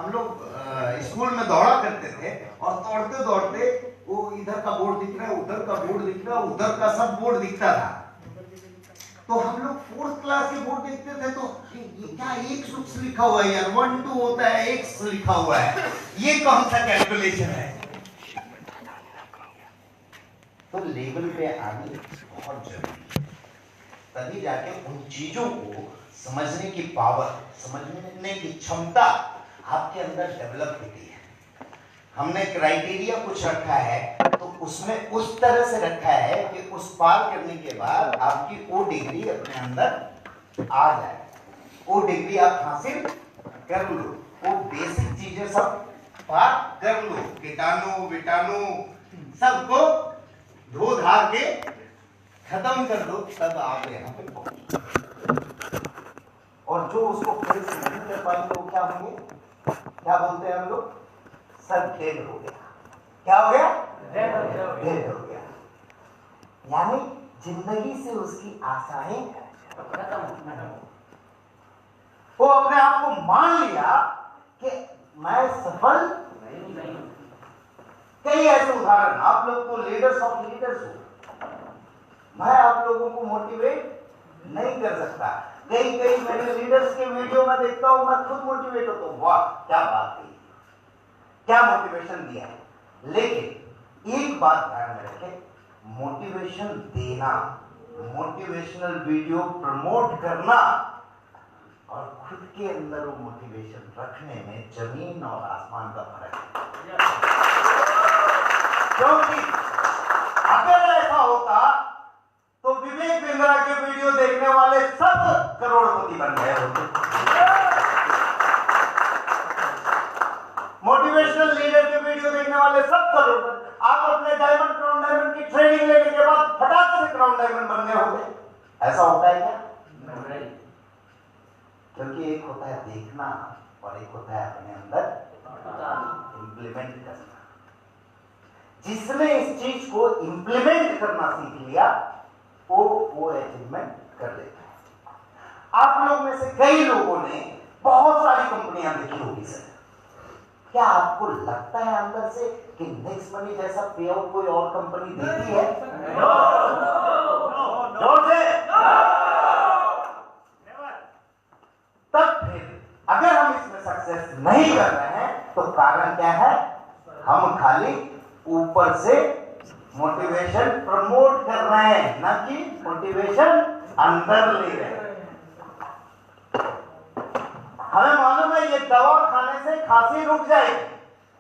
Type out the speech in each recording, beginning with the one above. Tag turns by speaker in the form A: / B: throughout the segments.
A: हम लोग स्कूल में दौड़ा करते थे और दौड़ते दौड़ते वो इधर का बोर्ड दिख रहा है, उधर का बोर्ड दिख रहा है, उधर का सब बोर्ड दिखता था। तो हम लोग 4th क्लास के बोर्ड देखते थे तो ये क्या एक सूक्ष लिखा हुआ है यार, 1 2 होता है, x लिखा हुआ है, ये कौन सा कैलकुलेशन है। तो लेवल पे आने बहुत जरूरी है, तभी जाके उन चीजों को समझने की पावर, समझने की क्षमता आपके अंदर डेवलप होती है। हमने क्राइटेरिया कुछ रखा है तो उसमें उस तरह से रखा है कि उस पार करने के बाद आपकी वो डिग्री अपने अंदर आ जाए, वो डिग्री आप हासिल कर लो, वो बेसिक चीजें सब पार कर लो, कीटाणु विटाणु सबको धो धा के खत्म कर दो, तब आप यहाँ पे पहुंचो। और जो उसको फिर से नहीं कर पाएंगे वो क्या होंगे, क्या बोलते हैं हम लोग, सब डेड हो गया। क्या हो गया, डेड हो गया। यानी जिंदगी से उसकी आशाएं खत्म। वो अपने आप को मान लिया कि मैं सफल नहीं। कई ऐसे उदाहरण, आप लोग तो लीडर्स ऑफ लीडर्स हो, मैं आप लोगों को मोटिवेट नहीं कर सकता। कई मेरे लीडर्स के वीडियो में देखता हूं, मैं खुद मोटिवेट होता हूं, वाह क्या बात है, क्या मोटिवेशन दिया है। लेकिन एक बात ध्यान में रखें, मोटिवेशन देना, मोटिवेशनल वीडियो प्रमोट करना और खुद के अंदर वो मोटिवेशन रखने में जमीन और आसमान का फर्क है। क्योंकि अगर ऐसा होता तो विवेक बिंद्रा के वीडियो देखने वाले सब करोड़पति बन गए होते। मोटिवेशनल लीडर के वीडियो देखने वाले सब करोड़पति। आप अपने डायमंड क्राउन डायमंड की ट्रेनिंग लेने के बाद फटाक से क्राउन डायमंड बन गए होते। ऐसा होता है क्या? नहीं। क्योंकि एक होता है देखना और एक होता है अपने अंदर इंप्लीमेंट करना। जिसने इस चीज को इंप्लीमेंट करना सीख लिया वो अचीवमेंट कर लेता है। आप लोग में से कई लोगों ने बहुत सारी कंपनियां देखी होगी सर, क्या आपको लगता है अंदर से कि नेक्स्ट मनी जैसा पे आउट कोई और कंपनी देती है? जोर से। तब फिर अगर हम इसमें सक्सेस नहीं कर रहे हैं तो कारण क्या है? हम खाली ऊपर से मोटिवेशन प्रमोट कर रहे हैं, ना कि मोटिवेशन अंदर ले रहे हैं। हमें मालूम है ये दवा खाने से खांसी रुक जाएगी।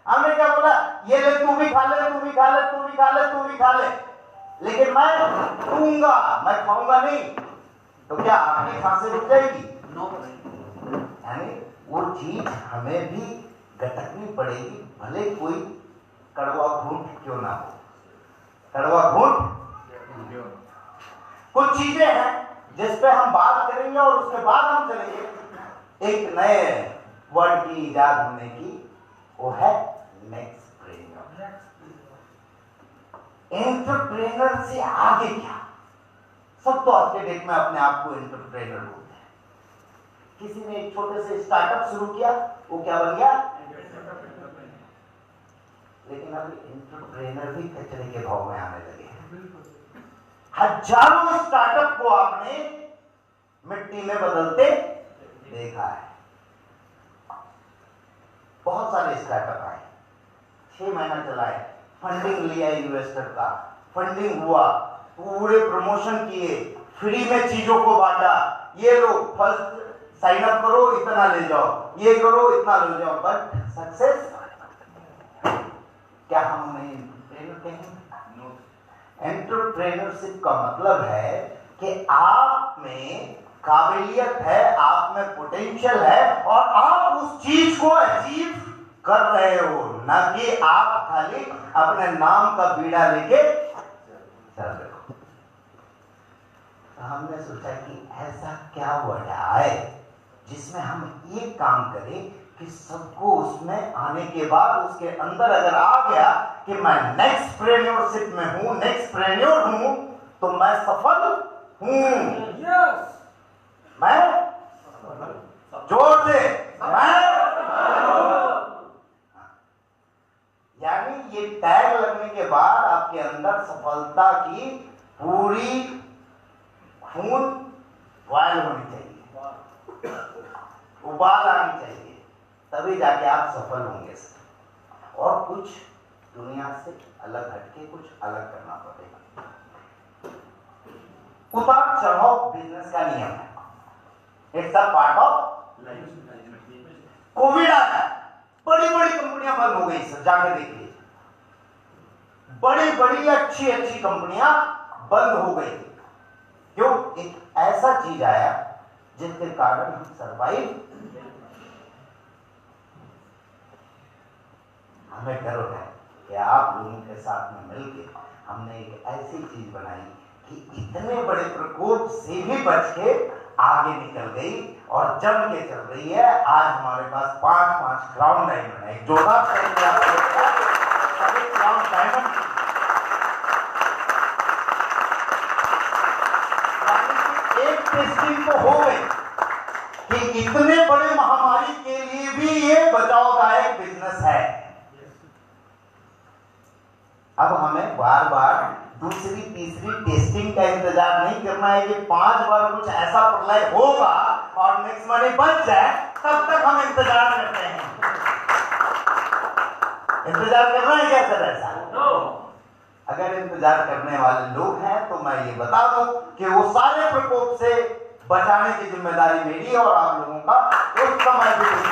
A: हमने क्या बोला, ये ले तू भी खा ले, तू भी खा ले, तू भी खा ले, तू भी खा ले, लेकिन मैं दूंगा, मैं खाऊंगा नहीं, तो क्या आपकी खांसी रुक जाएगी? यानी वो चीज हमें भी गटकनी पड़ेगी, भले कोई कड़वा घूंट क्यों ना हो। कड़वा घूंट कुछ चीजें हैं जिस पे हम बात करेंगे और उसके बाद हम चलेंगे एक नए वर्ड की इजाद हमने की, वो है नेक्स्टप्रेन्योर। एंटरप्रेन्योर से आगे क्या? सब तो आज के डेट में अपने आप को एंटरप्रेन्योर बोलते हैं। किसी ने एक छोटे से स्टार्टअप शुरू किया, वो क्या बन गया? लेकिन अभी एंटरप्रेन्योर भी कचरे के भाव में आने लगे हैं। हजारों स्टार्टअप को आपने मिट्टी में बदलते देखा है। बहुत सारे स्टार्टअप आए, 6 महीना चलाए, फंडिंग लिया इन्वेस्टर का, फंडिंग हुआ, पूरे प्रमोशन किए, फ्री में चीजों को बांटा, ये लो फर्स्ट साइन अप करो इतना ले जाओ, ये करो इतना ले जाओ, बट सक्सेस क्या हम नहीं एंटरप्रेन्योर कहेंगे? एंटरप्रेन्योरशिप का मतलब है कि आप में काबिलियत है, आप में पोटेंशियल है और आप उस चीज को अचीव कर रहे हो, ना कि आप खाली अपने नाम का बीड़ा लेके चल रहे हो। तो हमने सोचा कि ऐसा क्या वर्ड आए जिसमें हम ये काम करें कि सबको उसमें आने के बाद उसके अंदर अगर आ गया कि मैं नेक्स्टप्रेन्योरशिप में हूं, नेक्स्टप्रेन्योर हूं, तो मैं सफल हूं। मैं जोर से मैं बाद आपके अंदर सफलता की पूरी खून बॉयल होनी चाहिए, उबाल आनी चाहिए, तभी जाके आप सफल होंगे। और कुछ दुनिया से अलग हटके कुछ अलग करना पड़ेगा। उतार चढ़ाव बिजनेस का नियम है, it's a part of life. Covid आया, बड़ी बड़ी कंपनियां बंद हो गई सर, जाके देखिए, बड़ी बड़ी अच्छी अच्छी कंपनियां बंद हो गई। क्यों? एक ऐसा चीज आया जिसके कारण हम सरवाइव, हमें गर्व है कि आप लोगों के साथ में मिलकर हमने एक ऐसी चीज बनाई कि इतने बड़े प्रकोप से भी बच के आगे निकल गई और जम के चल रही है। आज हमारे पास 5-5 क्राउन डायमंड है, जोरदार क्राउन डायमंड। एक टेस्टिंग तो हो गई कि इतने बड़े महामारी के लिए भी ये बचावदायक बिजनेस है। अब हमें बार बार दूसरी तीसरी टेस्टिंग का इंतजार नहीं करना है कि 5 बार कुछ ऐसा प्रलय होगा और नेक्स्ट मनी बच जाए, तब तक हम इंतजार करते हैं। इंतजार करना है क्या सर ऐसा? अगर इंतजार करने वाले लोग हैं तो मैं ये बता दूं कि वो सारे प्रकोप से बचाने की जिम्मेदारी मेरी और आप लोगों का उस समय भी नहीं।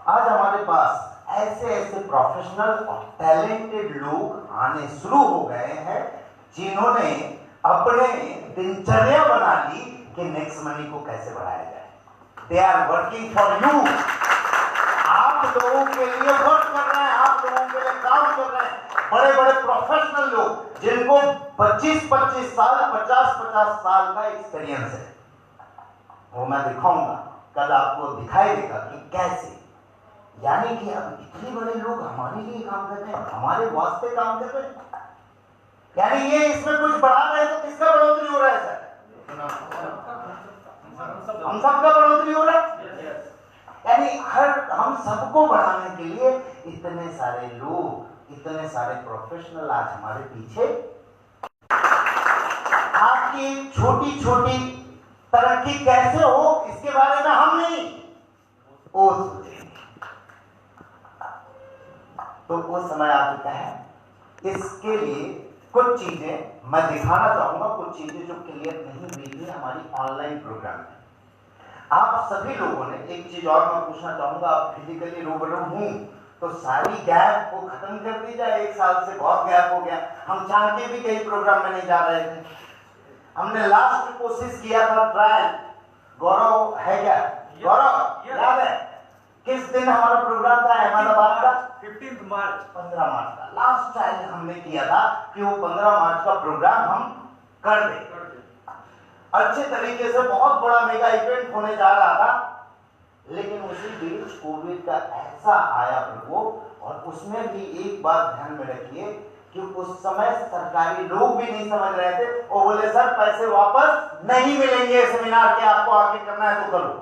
A: आज हमारे पास ऐसे ऐसे प्रोफेशनल और टैलेंटेड लोग आने शुरू हो गए हैं जिन्होंने अपने दिनचर्या बना ली कि नेक्स्ट मनी को कैसे बढ़ाया जाए। They are working for you, आप लोगों के लिए वर्क कर रहे हैं, आप लोगों के लिए काम कर रहे हैं। बड़े बड़े प्रोफेशनल लोग जिनको 25-25 साल 50-50 साल का एक्सपीरियंस है, वो मैं दिखाऊंगा कल, आपको दिखाई देगा कि कैसे, यानी कि अब इतने बड़े लोग हमारे लिए काम कर रहे हैं, हमारे वास्ते काम कर रहे हैं, यानी ये इसमें कुछ बढ़ा रहे हैं तो किसका बढ़ोतरी हो रहा है सर? हम सबका बढ़ोतरी हो रहा है। यानी हम सबको बढ़ाने के लिए इतने सारे लोग, इतने सारे प्रोफेशनल आज हमारे पीछे। आपकी छोटी छोटी तरक्की कैसे हो इसके बारे में हम नहीं, वो सोचेंगे। तो वो समय आ चुका है। इसके लिए कुछ चीजें मैं दिखाना चाहूंगा, कुछ चीजें जो क्लियर नहीं हुई थी हमारी ऑनलाइन प्रोग्राम में। आप सभी लोगों ने एक चीज और मैं पूछना चाहूंगा, आप फिजिकली रूबरू हूं तो सारी गैप को खत्म कर दी जाए। 1 साल से बहुत गैप हो गया, हम चाह के भी कई प्रोग्राम में नहीं जा रहे थे। हमने लास्ट कोशिश किया था ट्रायल, गौरव है क्या? गौरव याद है किस दिन हमारा प्रोग्राम था अहमदाबाद का? 15 मार्च का लास्ट ट्रायल हमने किया था कि वो 15 मार्च का प्रोग्राम हम कर दें अच्छे तरीके से। बहुत बड़ा मेगा इवेंट होने जा रहा था, लेकिन उसी बीच कोविड का ऐसा आया प्रकोप, और उसमें भी एक बात ध्यान में रखिए कि उस समय सरकारी लोग भी नहीं समझ रहे थे। वो बोले सर पैसे वापस नहीं मिलेंगे सेमिनार के, आपको आगे करना है तो करो।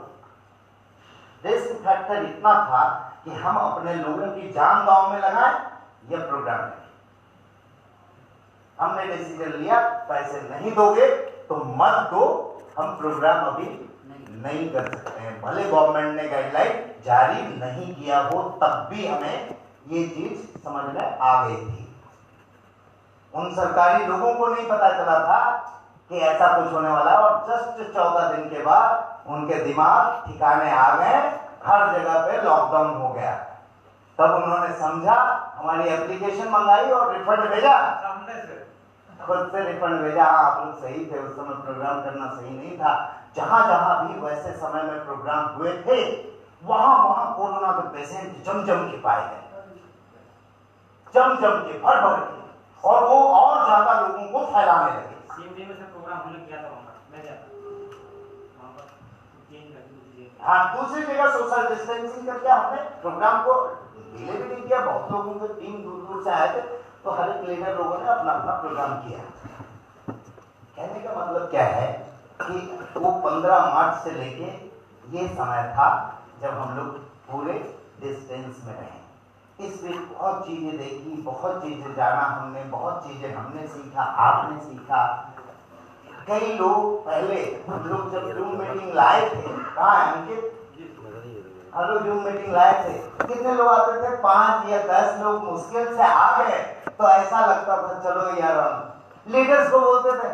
A: रिस्क फैक्टर इतना था कि हम अपने लोगों की जान दांव में लगाएं या प्रोग्राम में। हमने डिसीजन लिया पैसे नहीं दोगे तो मत दो, हम प्रोग्राम अभी नहीं कर सकते हैं। भले गवर्नमेंट ने गाइडलाइन जारी नहीं किया हो, तब भी हमें ये चीज समझ में आ गई थी। उन सरकारी लोगों को नहीं पता चला था कि ऐसा कुछ होने वाला है, और जस्ट 14 दिन के बाद उनके दिमाग ठिकाने आ गए, हर जगह पे लॉकडाउन हो गया। तब उन्होंने समझा, हमारी एप्लीकेशन मंगाई और रिफंड भेजा, खुद से रिफंड भेजा। हाँ आप लोग सही थे, उस समय प्रोग्राम करना सही नहीं था। जहां जहां भी वैसे समय में प्रोग्राम हुए थे वहां वहां कोरोना के पेशेंट जम के पाए गए, जम के भर के, और वो और ज्यादा लोगों को फैलाने लगे। हाँ, दूसरी जगह सोशल डिस्टेंसिंग करके हमने प्रोग्राम को डिले भी नहीं किया। बहुत लोगों की टीम दूर दूर से आए थे, तो हर एक लीडर लोगों ने अपना अपना प्रोग्राम किया। कहने का मतलब क्या है कि वो 15 मार्च से लेके ये समय था जब हम लोग पूरे डिस्टेंस में रहें। इस बीच बहुत चीजें देखी, बहुत चीजें जाना हमने, बहुत चीजें हमने सीखा, आपने सीखा। कई लोग पहले हम लोग जब जूम मीटिंग लाए थे, कहाँ है अंकित? हेलो, जूम मीटिंग लाए थे, कितने लोग आते थे? 5 या 10 लोग मुश्किल से आ गए तो ऐसा लगता था चलो यार, हम लीडर्स को बोलते थे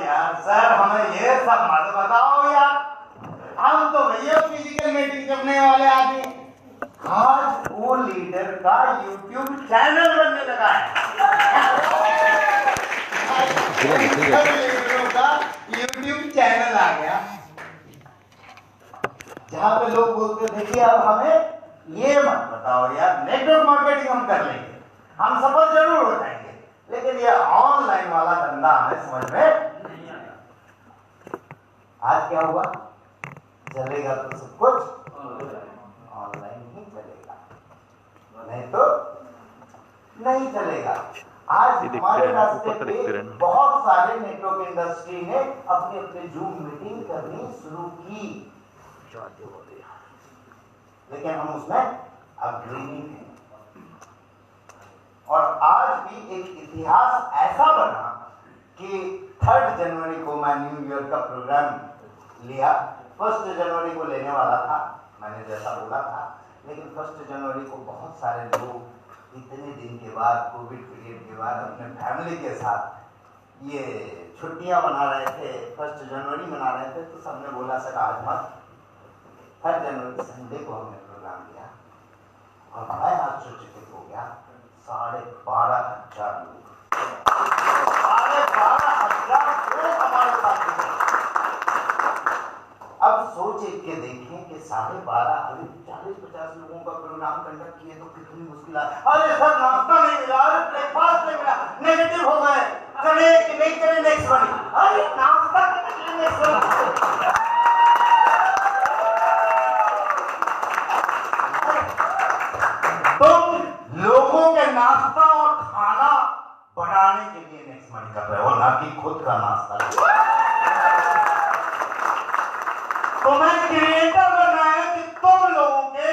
A: यार सर हमें ये सब मत बताओ यार, हम तो भैया फिजिकल मीटिंग करने वाले आदमी। आज वो लीडर का यूट्यूब चैनल बनने लगा है। लीडरों का यूट्यूब चैनल आ गया जहां पे लोग बोलते थे कि अब हमें ये मत बताओ यार, नेटवर्क मार्केटिंग हम कर लेंगे, हम सफल जरूर हो जाएंगे, लेकिन ये ऑनलाइन वाला धंधा हमें समझ में नहीं आया। आज क्या हुआ? चलेगा तो सब कुछ ऑनलाइन ही चलेगा, नहीं तो नहीं चलेगा। आज हमारे रास्ते पे बहुत सारे नेटवर्क इंडस्ट्री ने अपनी अपनी जूम मीटिंग करनी शुरू की, लेकिन हम उसमें अग्रणी हैं। और आज भी एक इतिहास ऐसा बना कि 3 जनवरी को मैं न्यू ईयर का प्रोग्राम लिया। 1 जनवरी को लेने वाला था, मैंने जैसा बोला था, लेकिन 1 जनवरी को बहुत सारे लोग इतने दिन के बाद, कोविड पीरियड के बाद, अपने फैमिली के साथ ये छुट्टियां मना रहे थे, 1 जनवरी मना रहे थे, तो सबने बोला सर आज मत। 3 जनवरी संडे को हमने प्रोग्राम किया और बड़ा आश्चर्यचकित हो गया, 12,500 लोग, 12,500 लोग हमारे साथ थे। अब सोच के देखें कि 12.5 अभी 40-50 लोगों का प्रोग्राम कंडक्ट किए तो कितनी मुश्किल है। अरे सर नाश्ता नहीं मिला, अरे ब्रेकफास्ट नहीं मिला, नेगेटिव हो गए, करे कि नहीं करे नेक्स्ट मनी, अरे नाश्ता करने के लिए नेक्स्ट मनी। तुम लोगों के नाश्ता और खाना बनाने के लिए नेक्स्ट मनी कर रहे हो, ना कि खुद का नाश्ता। तुम्हें क्रिएटर बनना है कि तुम लोगों के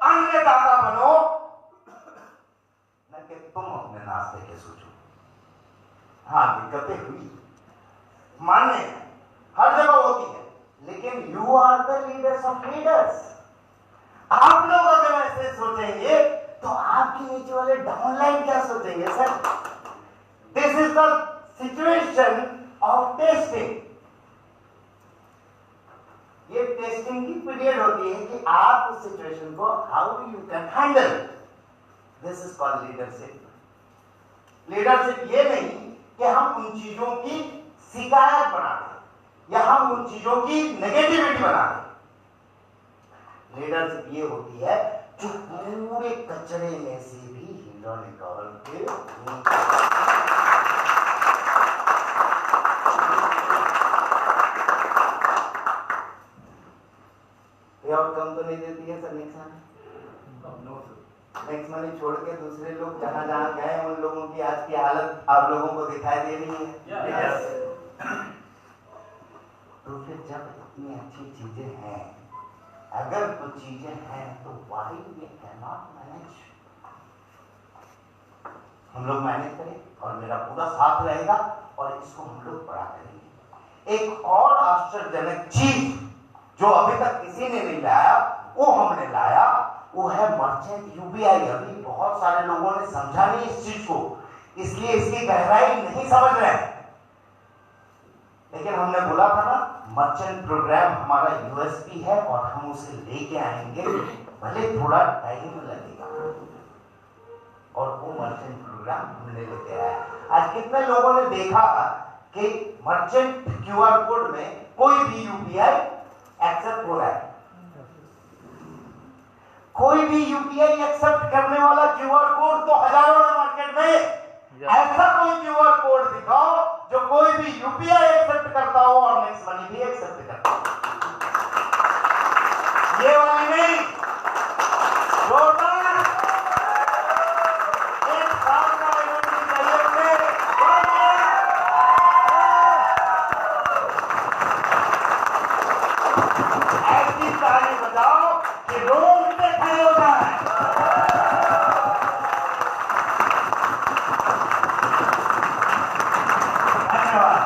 A: अन्नदाता बनो, न कि तुम अपने नाश्ते के सोचो। हाँ, दिक्कतें हुई, मान्य है, हर जगह होती है, लेकिन you are the leaders of leaders. आप लोग अगर ऐसे सोचेंगे तो आपके नीचे वाले डाउनलाइन क्या सोचेंगे? Sir, this is the situation of testing. ये टेस्टिंग की पीरियड होती है कि आप उस सिचुएशन को how you can handle. This is called leadership. Leadership ये नहीं कि हम उन चीजों की शिकायत बना दें या हम उन चीजों की नेगेटिविटी बना दें। लीडरशिप ये होती है जो पूरे कचरे में से भी हीरा निकाल के और कम तो नहीं देती है सर नेक्स्ट मनी छोड़ के दूसरे लोग जहां जहां गए उन लोगों की आज की हालत आप लोगों को दिखाई दे रही है। तो फिर जब इतनी अच्छी चीजें हैं, अगर कुछ चीजें हैं तो why we can not manage. हम लोग मैनेज करें और मेरा पूरा साथ रहेगा और इसको हम लोग बड़ा करेंगे। एक और आश्चर्यजनक चीज जो अभी तक किसी ने नहीं लाया, वो हमने लाया, वो है मर्चेंट यूपीआई। अभी बहुत सारे लोगों ने समझा नहीं इस चीज को, इसलिए इसकी गहराई नहीं समझ रहे हैं। लेकिन हमने बोला था ना, मर्चेंट प्रोग्राम हमारा यूएसपी है और हम उसे लेके आएंगे, भले थोड़ा टाइम लगेगा। और वो मर्चेंट प्रोग्राम हमने लेके आया। आज कितने लोगों ने देखा कि मर्चेंट क्यूआर कोड में कोई भी यूपीआई एक्सेप्ट हो रहा है? कोई भी यूपीआई एक्सेप्ट करने वाला क्यूआर कोड तो हजारों है मार्केट में। ऐसा कोई क्यूआर कोड दिखाओ जो कोई भी यूपीआई एक्सेप्ट करता हो और नेक्स्ट मनी भी एक्सेप्ट करता हो। ये वाला नहीं, जोरदार एक साल का इवेंट चाहिए। ऐसी ताली बजाओ कि रोड पे खड़े हो जाए। धन्यवाद।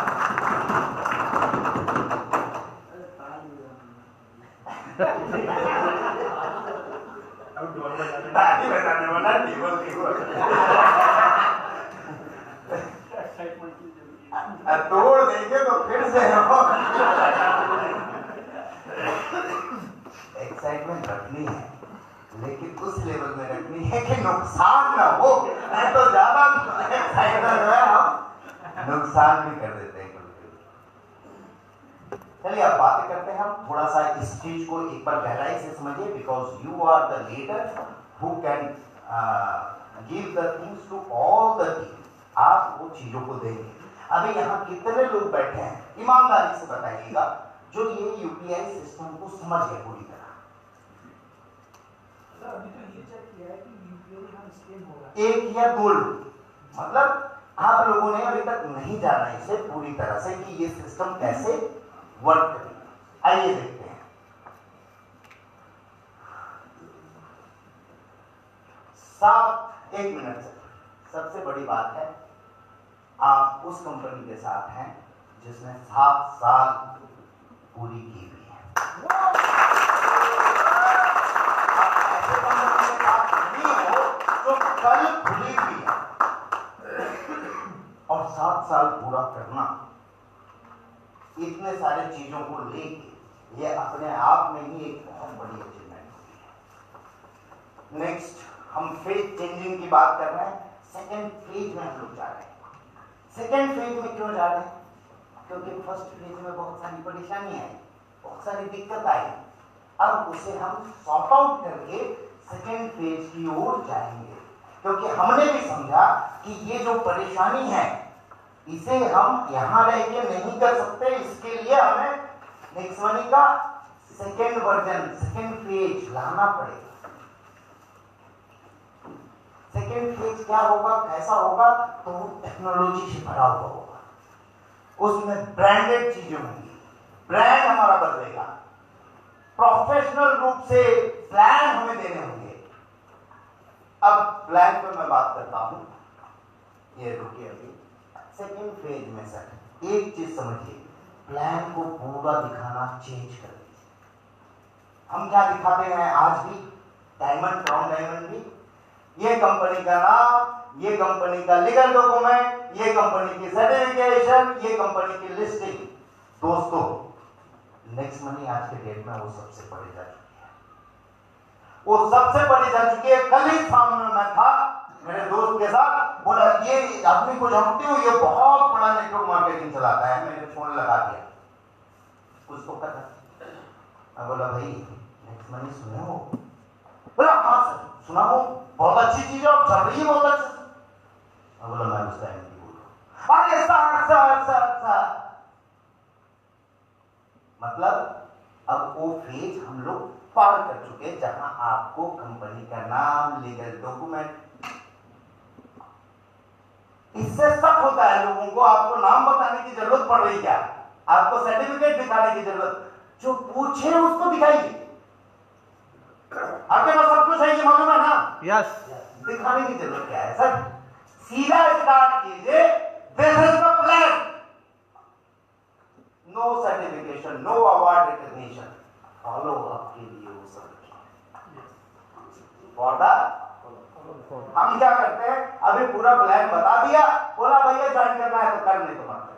A: ताली बजाने वाला टेबल तोड़ देंगे तो फिर से एक्साइटमेंट रखनी है, लेकिन उस लेवल में रखनी है कि नुकसान ना हो, नहीं तो ज्यादा एक्साइटमेंट है हम नुकसान भी कर देते हैं। चलिए अब बातें करते हैं, हम थोड़ा सा इस चीज को एक बार गहराई से समझिए, because you are the leader who can give the things to all the team. आप वो चीजों को देंगे। अभी यहाँ कितने लोग बैठे हैं, ईमानदारी से बताइएगा, जो ये यूपीआई सिस्टम को समझ गए पूरी तरह?
B: अभी तो ये चेक किया है कि यूपीआई हम स्कैम होगा।
A: एक या दो लोग, मतलब आप लोगों ने अभी तक नहीं जाना इसे पूरी तरह से कि ये सिस्टम कैसे वर्क करेगा। आइए देखते हैं। एक मिनट से सबसे बड़ी बात है, आप उस कंपनी के साथ हैं जिसने 7 साल पूरी की हुई है। आप ऐसे कंपनी के साथ नहीं हो जो कल खुली हुई है, और 7 साल पूरा करना, इतने सारे चीजों को लेके, ये अपने आप में ही एक बहुत बड़ी अचीवमेंट होती है। नेक्स्ट हम फेज चेंजिंग की बात कर रहे हैं। सेकेंड फेज में हम लोग जा रहे हैं। सेकेंड फेज में क्यों जा रहे हैं? क्योंकि फर्स्ट फेज में बहुत सारी परेशानी आई, बहुत सारी दिक्कत आई। अब उसे हम सॉर्ट आउट करके सेकेंड फेज की ओर जाएंगे, क्योंकि हमने भी समझा कि ये जो परेशानी है इसे हम यहां रह के नहीं कर सकते। इसके लिए हमें नेक्स्ट मनी का सेकेंड वर्जन, सेकेंड फेज लाना पड़ेगा। सेकेंड फेज क्या होगा, कैसा होगा? तो टेक्नोलॉजी से भरा हुआ होगा, उसमें ब्रांडेड चीजें होंगी, ब्रांड हमारा बदलेगा, प्रोफेशनल रूप से प्लान हमें देने होंगे। अब प्लान पे मैं बात करता हूं, ये रुकिए अभी। सेकेंड फेज में सर एक चीज समझिए, प्लान को पूरा दिखाना चेंज कर दीजिए। हम क्या दिखाते हैं आज भी? डायमंड फ्रॉम डायमंड भी, ये कंपनी का नाम, ये कंपनी का लीगल डॉक्यूमेंट, ये कंपनी की सर्टिफिकेशन, ये कंपनी की लिस्टिंग। दोस्तों नेक्स्ट मनी आज के डेट में वो सबसे बड़ी जा चुकी है, वो सबसे बड़ी जा चुकी है। कल ही सामने मैं था मेरे दोस्त के साथ, बोला ये आदमी को जानते हो, ये बहुत बड़ा नेटवर्क मार्केटिंग चलाता है। मैंने फोन लगा दिया, उसको पता। मैं बोला भाई नेक्स्ट मनी सुने हो? बोला हाँ सर सुना हो, बहुत अच्छी चीज है और चल रही है बहुत अच्छी। मैं बोला मैं उस टाइम नहीं बोल रहा। अरे सर मतलब अब वो फेज हम लोग पार कर चुके, जहां आपको कंपनी का नाम, लीगल डॉक्यूमेंट, इससे सब होता है लोगों को। आपको नाम बताने की जरूरत पड़ रही क्या? आपको सर्टिफिकेट दिखाने की जरूरत, जो पूछे उसको दिखाइए। आपके पास सब कुछ है, ये मालूम है ना?
C: यस।
A: दिखाने की जरूरत क्या है सर? सीधा स्टार्ट कीजिए, this is the plan. No certification, no award recognition, follow up के लिए वो सब हम क्या करते हैं, अभी पूरा प्लान बता दिया, बोला भैया ज्वाइन करना है तो कर, नहीं तो मत कर।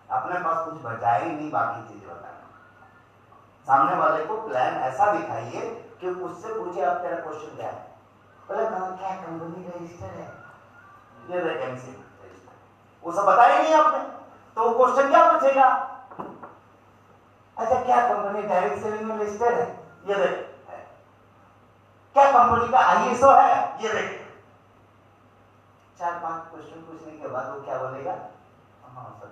A: अपने पास कुछ बचा ही नहीं बाकी चीज बताना। सामने वाले को प्लान ऐसा दिखाइए कि उससे पूछे आप तेरा क्वेश्चन क्या है? बोले क्या कंपनी रजिस्टर है, ये वैकेंसी रजिस्टर, वो सब बताया नहीं आपने, तो क्वेश्चन क्या पूछेगा? अच्छा क्या कंपनी डायरेक्ट सेलिंग में रजिस्टर है? ये देख। क्या कंपनी का आईएसओ है? ये देख। 4-5 क्वेश्चन पूछने के बाद वो क्या बोलेगा? हाँ सर।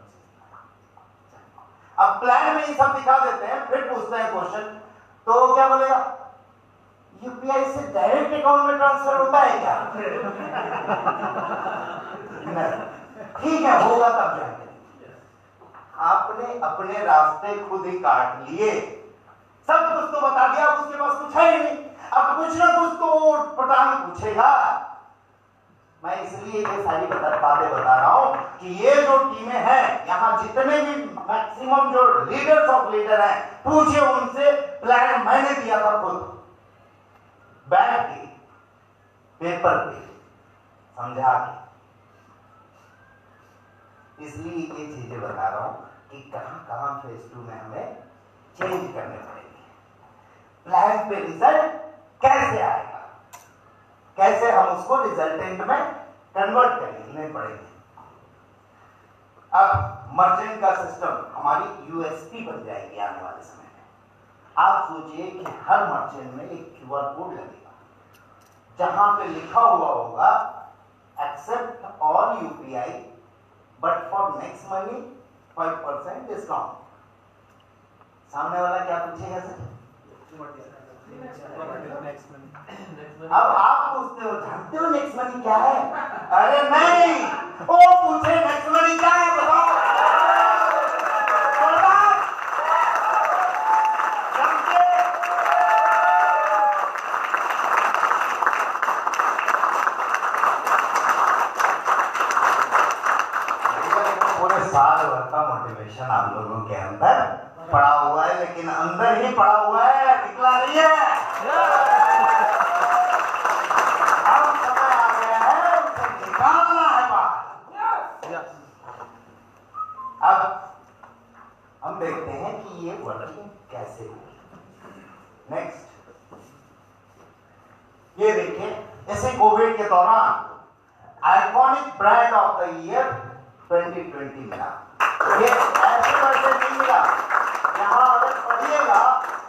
A: अब प्लान में ये सब दिखा देते हैं, फिर पूछते हैं क्वेश्चन, तो क्या बोलेगा? यूपीआई से डायरेक्ट अकाउंट में ट्रांसफर होता है क्या? ठीक है, होगा तब जाएंगे। आपने अपने रास्ते खुद ही काट लिए। सब कुछ तो बता दिया, अब उसके पास कुछ है ही नहीं। अब कुछ ना कुछ तो पटांग पूछेगा। मैं इसलिए ये सारी बातें बता रहा हूं कि ये जो टीमें हैं, यहाँ जितने भी मैक्सिमम जो लीडर्स ऑफ लीडर हैं, पूछिए उनसे, प्लान मैंने दिया था खुद, बैठ के पेपर पे समझा के। इसलिए ये चीजें बता रहा हूं कि कहां कहां फेज 2 में हमें चेंज करने पड़ेंगे। प्लान पे रिजल्ट कैसे आएगा, कैसे हम उसको रिजल्टेंट में कन्वर्ट करने पड़ेंगे। अब मर्चेंट का सिस्टम हमारी यूएसपी बन जाएगी आने वाले समय में। आप सोचिए कि हर मर्चेंट में एक क्यूआर कोड लगेगा, जहां पे लिखा हुआ होगा accept all UPI but for next money 5% discount. सामने वाला क्या पूछेगा सर? अब आप पूछते हो, जानते हो नेक्स्ट मनी क्या है? अरे नहीं, वो पूछे नेक्स्ट मनी क्या है बताओ। पूरे साल भर का मोटिवेशन आप लोगों के अंदर पड़ा हुआ है, लेकिन अंदर ही पड़ा हुआ है, निकला नहीं है। अब समय आ गया है उसे निकालना है बाहर। अब हम देखते हैं कि ये वर्किंग कैसे होगी। नेक्स्ट ये देखिए, जैसे कोविड के दौरान iconic brand of the year 2020 मिला। ये ऐसे वैसे नहीं मिला, यहाँ अगर पढ़िएगा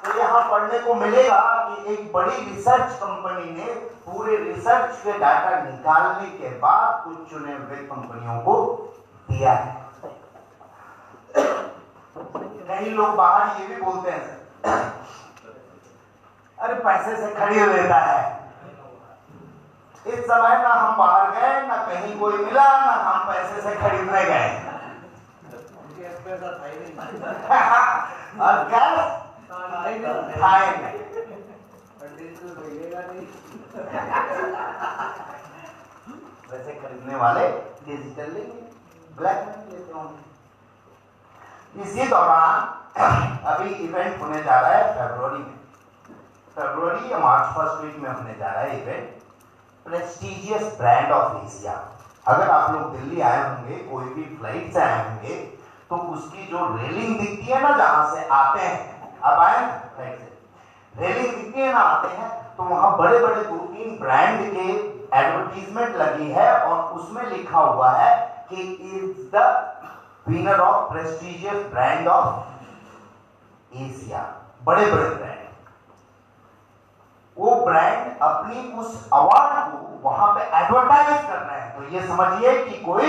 A: तो यहाँ पढ़ने को मिलेगा कि एक बड़ी रिसर्च कंपनी ने पूरे रिसर्च के डाटा निकालने के बाद कुछ चुने हुए कंपनियों को दिया है। कई लोग बाहर ये भी बोलते हैं, अरे पैसे से खरीद लेता है। इस समय ना हम बाहर गए, ना कहीं कोई मिला, ना हम पैसे से खरीदने गए। और कैश खाए नहीं। वैसे खरीदने वाले डिजिटल लेंगे, ब्लैक मनी लेते होंगे। इसी दौरान अभी इवेंट होने जा रहा है फरवरी या मार्च फर्स्ट वीक में होने जा रहा है event, prestigious brand of Asia. अगर आप लोग दिल्ली आए होंगे, कोई भी फ्लाइट से आए होंगे, तो उसकी जो रेलिंग दिखती है ना, जहां से आते हैं, आप आए फ्लाइट से, रेलिंग दिखती है ना, आते हैं, तो वहां बड़े बड़े 2-3 ब्रांड के एडवर्टीजमेंट लगी है और उसमें लिखा हुआ है कि is the winner of prestigious brand of Asia. बड़े बड़े ब्रांड, वो ब्रांड अपनी उस अवार्ड को वहां पे एडवर्टाइज कर रहे हैं। तो ये समझिए कि कोई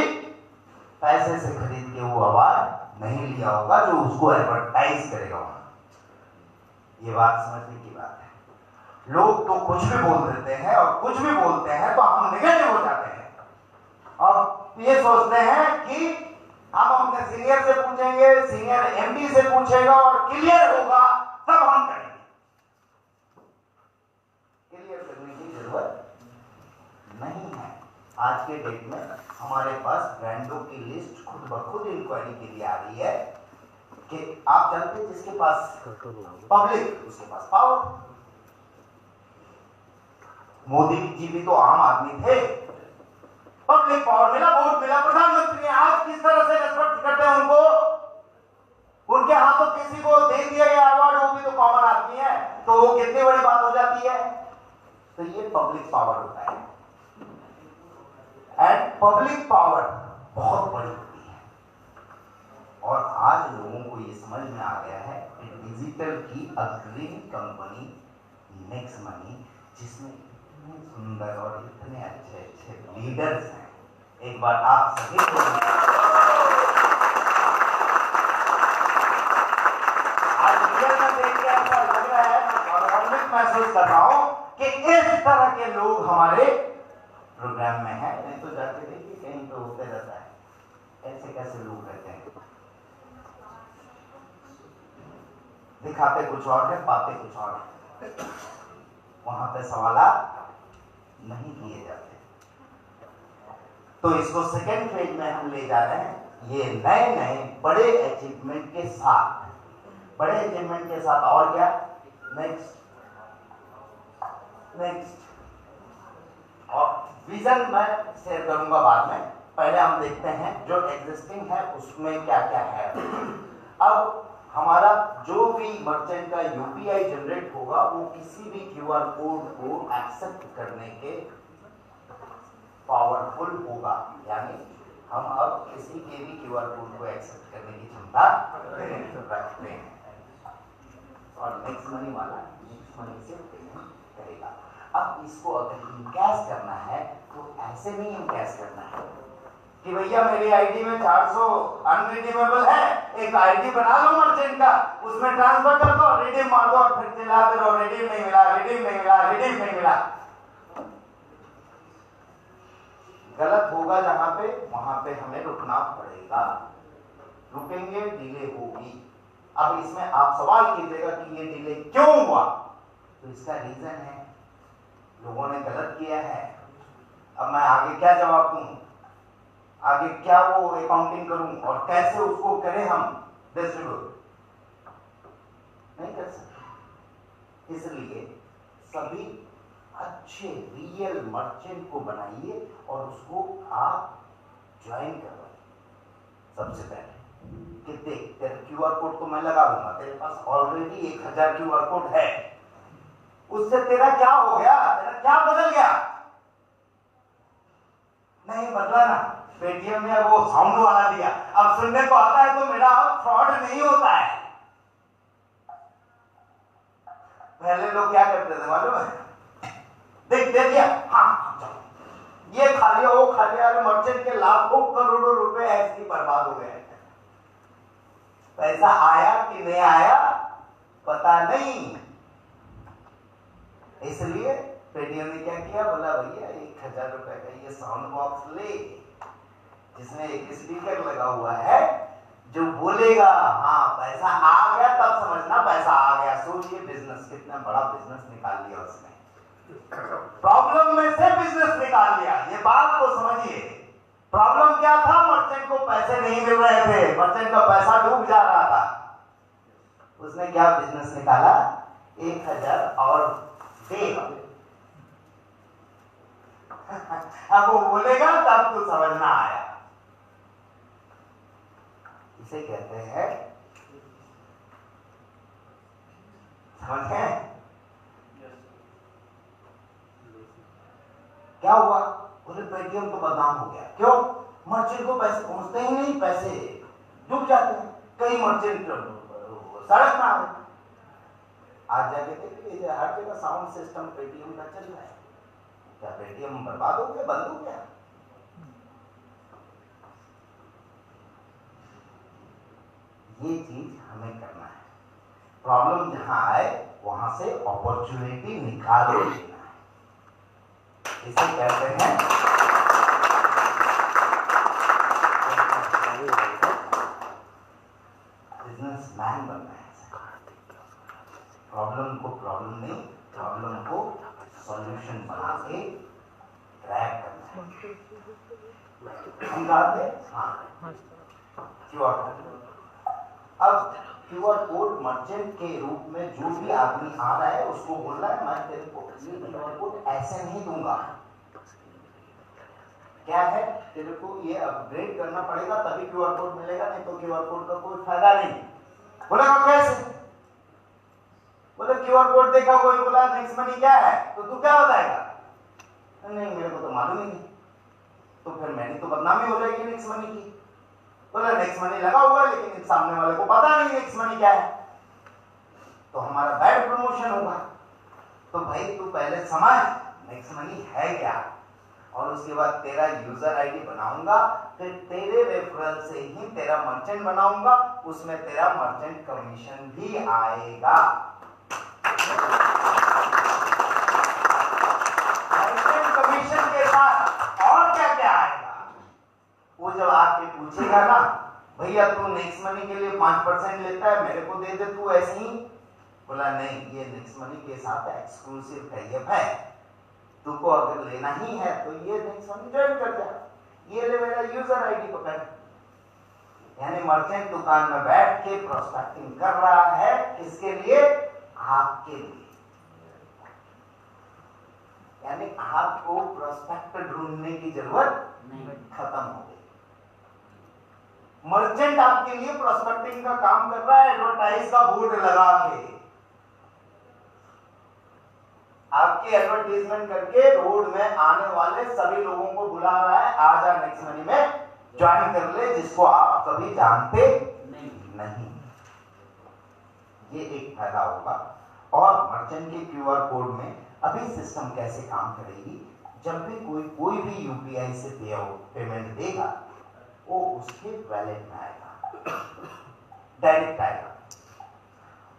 A: पैसे से खरीद के वो अवार्ड नहीं लिया होगा जो उसको एडवर्टाइज करेगा वहां। ये बात समझने की बात है। लोग तो कुछ भी बोल देते हैं और कुछ भी बोलते हैं तो हम निगेटिव हो जाते हैं और ये सोचते हैं कि हम अपने सीनियर से पूछेंगे, सीनियर एमडी से पूछेगा और क्लियर होगा तब हम करेंगे। क्लियर करने की जरूरत नहीं है। आज के डेट में हमारे पास ब्रांडों की लिस्ट खुद ब खुद इंक्वायरी के लिए आ रही है कि आप जानते हैं जिसके पास पब्लिक उसके पास पावर। मोदी जी भी तो आम आदमी थे, पब्लिक पावर मिला, वोट मिला, प्रधानमंत्री ने। आज किस तरह से रेस्पेक्ट करते हैं उनको, उनके हाथों किसी को दे दिया गया अवार्ड, वो भी तो कॉमन आदमी है, तो वो कितनी बड़ी बात हो जाती है। तो ये पब्लिक पावर होता है एंड पब्लिक पावर बहुत बड़ी होती है। और आज लोगों को ये समझ में आ गया है कि डिजिटल की अग्रणी कंपनी नेक्स्ट मनी, जिसमें इतने सुंदर और इतने अच्छे अच्छे लीडर्स हैं। एक बार आप सभी को आज रियल में देख के ऐसा लग रहा है, गौरवान्वित महसूस कर रहा हूं कि इस तरह के लोग हमारे प्रोग्राम में हैं। नहीं तो जाके देखिए कहीं तो होते रहता है, ऐसे कैसे लोग रहते हैं। दिखाते कुछ और है, पाते कुछ और है। वहां पे सवालात नहीं किए जाते। तो इसको सेकेंड फेज में हम ले जा रहे हैं, ये नए नए बड़े अचीवमेंट के साथ। बड़े अचीवमेंट के साथ और क्या? नेक्स्ट और विजन मैं शेयर करूंगा बाद में। पहले हम देखते हैं जो एग्जिस्टिंग है उसमें क्या क्या है। अब हमारा जो भी मर्चेंट का यूपीआई जनरेट होगा वो किसी भी क्यूआर कोड को एक्सेप्ट करने के पावरफुल होगा, यानी हम अब किसी के भी क्यूआर कोड को एक्सेप्ट करने की क्षमता रखते हैं। और नेक्स्ट मनी वाला नेक्स्ट मनी से पेमेंट करेगा। अब इसको अगर इनकैश करना है तो ऐसे नहीं इनकैश करना है कि भैया मेरी आईडी में 400 अनरिडीमेबल है, एक आईडी बना लो मर्चेंट का, उसमें ट्रांसफर कर दो, रिडीम मार दो और फिर चिल्लाते रहो रिडीम नहीं मिला, रिडीम नहीं मिला, रिडीम नहीं मिला। गलत होगा जहां पे, वहां पे हमें रुकना पड़ेगा। रुकेंगे, डिले होगी। अब इसमें आप सवाल कीजिएगा कि ये डिले क्यों हुआ, तो इसका रीजन है लोगों ने गलत किया है। अब मैं आगे क्या जवाब दूं, आगे क्या वो अकाउंटिंग करूं और कैसे उसको करें हम डिस्ट्रीब्यूट, नहीं कर सकते। इसलिए सभी अच्छे रियल मर्चेंट को बनाइए और उसको आप ज्वाइन करवाइए। सबसे पहले कि देख तेरा क्यूआर कोड तो मैं लगा दूंगा, तेरे पास ऑलरेडी 1000 क्यूआर कोड है, उससे तेरा क्या हो गया, तेरा क्या बदल गया? नहीं बदला ना, पेटीएम में वो साउंड वाला दिया, अब सुनने को आता है तो मेरा अब फ्रॉड नहीं होता है। पहले लोग क्या करते थे मालूम है, देख दे दिया, हाँ ये खा लिया वो खा लिया, अरे मर्चेंट के लाखों करोड़ों रुपए ऐसे ही बर्बाद हो गए। पैसा आया कि नहीं आया पता नहीं। इसलिए पेटीएम ने क्या किया, बोला भैया 1000 रुपए का ये साउंड बॉक्स ले, जिसमें एक स्पीकर लगा हुआ है जो बोलेगा हाँ पैसा आ गया, तब समझना पैसा आ गया। सोचिए बिजनेस, कितना बड़ा बिजनेस निकाल लिया उसने, प्रॉब्लम में से बिजनेस निकाल लिया। ये बात को समझिए, प्रॉब्लम क्या था, मर्चेंट को पैसे नहीं मिल रहे थे, मर्चेंट का पैसा डूब जा रहा था। उसने क्या बिजनेस निकाला, 1000 और दे। अब वो बोलेगा तब तो समझना आया। इसे कहते हैं, समझे क्या हुआ? बोले पेटीएम तो बदनाम हो गया। क्यों? मर्चेंट को पैसे पहुंचते ही नहीं, पैसे डूब जाते हैं। कई मर्चेंट सड़क में आ गए। आज जाके देखिए हर जगह साउंड सिस्टम पेटीएम का चल रहा है। क्या पेटीएम बर्बाद हो गया, बंद हो गया? ये चीज हमें करना है। प्रॉब्लम जहां आए वहां से अपॉर्चुनिटी निकाल लेना है। इसे कहते हैं बिजनेसमैन बनना है। प्रॉब्लम को प्रॉब्लम नहीं, प्रॉब्लम को सॉल्यूशन बना के क्रैक करना है। हम कहते हैं हाँ क्यूआर कोड। अब क्यूआर कोड मर्चेंट के रूप में जो भी आदमी आ रहा है उसको बोल रहा है मैं तेरे को ये क्यूआर कोड ऐसे नहीं दूंगा। क्या है, तेरे को ये अपग्रेड करना पड़ेगा तभी क्यूआर कोड मिलेगा, नहीं तो क्यूआर कोड का कोई फायदा नहीं। बोलेगा कैसे? बोले क्यूआर कोड देखा, कोई बोला नेक्स्ट मनी क्या है, तो तू क्या बताएगा? नहीं मेरे को तो मालूम ही नहीं। तो फिर मैंने तो बदनामी हो जाएगी नेक्स्ट मनी की। बोला नेक्स्ट मनी लगा हुआ है लेकिन सामने वाले को पता नहीं नेक्स्ट मनी क्या है, तो हमारा बैड प्रमोशन होगा। तो भाई तू पहले समझ नेक्स्ट मनी है क्या, और उसके बाद तेरा यूजर आईडी बनाऊंगा, फिर तेरे रेफरल से ही तेरा मर्चेंट बनाऊंगा, उसमें तेरा मर्चेंट कमीशन भी आएगा। मर्चेंट कमीशन के साथ और क्या क्या आएगा, वो जब आपके पूछेगा ना भैया तू नेक्स्ट मनी के लिए 5% लेता है, मेरे को दे दे तू ऐसे ही। बोला नहीं, ये नेक्स्ट मनी के साथ एक्सक्लूसिव टाइप है, तुमको अगर लेना ही है तो ये नेक्स्ट मनी ज्वाइन कर जा, ये ले मेरा यूजर आईडी पकड़। यानी मर्चेंट दुकान में बैठ के प्रोस्पेक्टिंग कर रहा है, किसके लिए? आपके लिए। यानी आपको प्रोस्पेक्ट ढूंढने की जरूरत नहीं, खत्म हो गई। मर्चेंट आपके लिए प्रोस्पेक्टिंग का काम कर रहा है, एडवर्टाइज का बोर्ड लगा के आपकी एडवर्टाइजमेंट करके रोड में आने वाले सभी लोगों को बुला रहा है, आ जा नेक्स्ट मनी में ज्वाइन कर ले, जिसको आप कभी जानते नहीं। ये एक फायदा होगा। और मर्चेंट के क्यूआर कोड में अभी सिस्टम कैसे काम करेगी, जब भी कोई भी यूपीआई से पेमेंट देगा वो उसके वैलेट में आएगा, डायरेक्ट आएगा।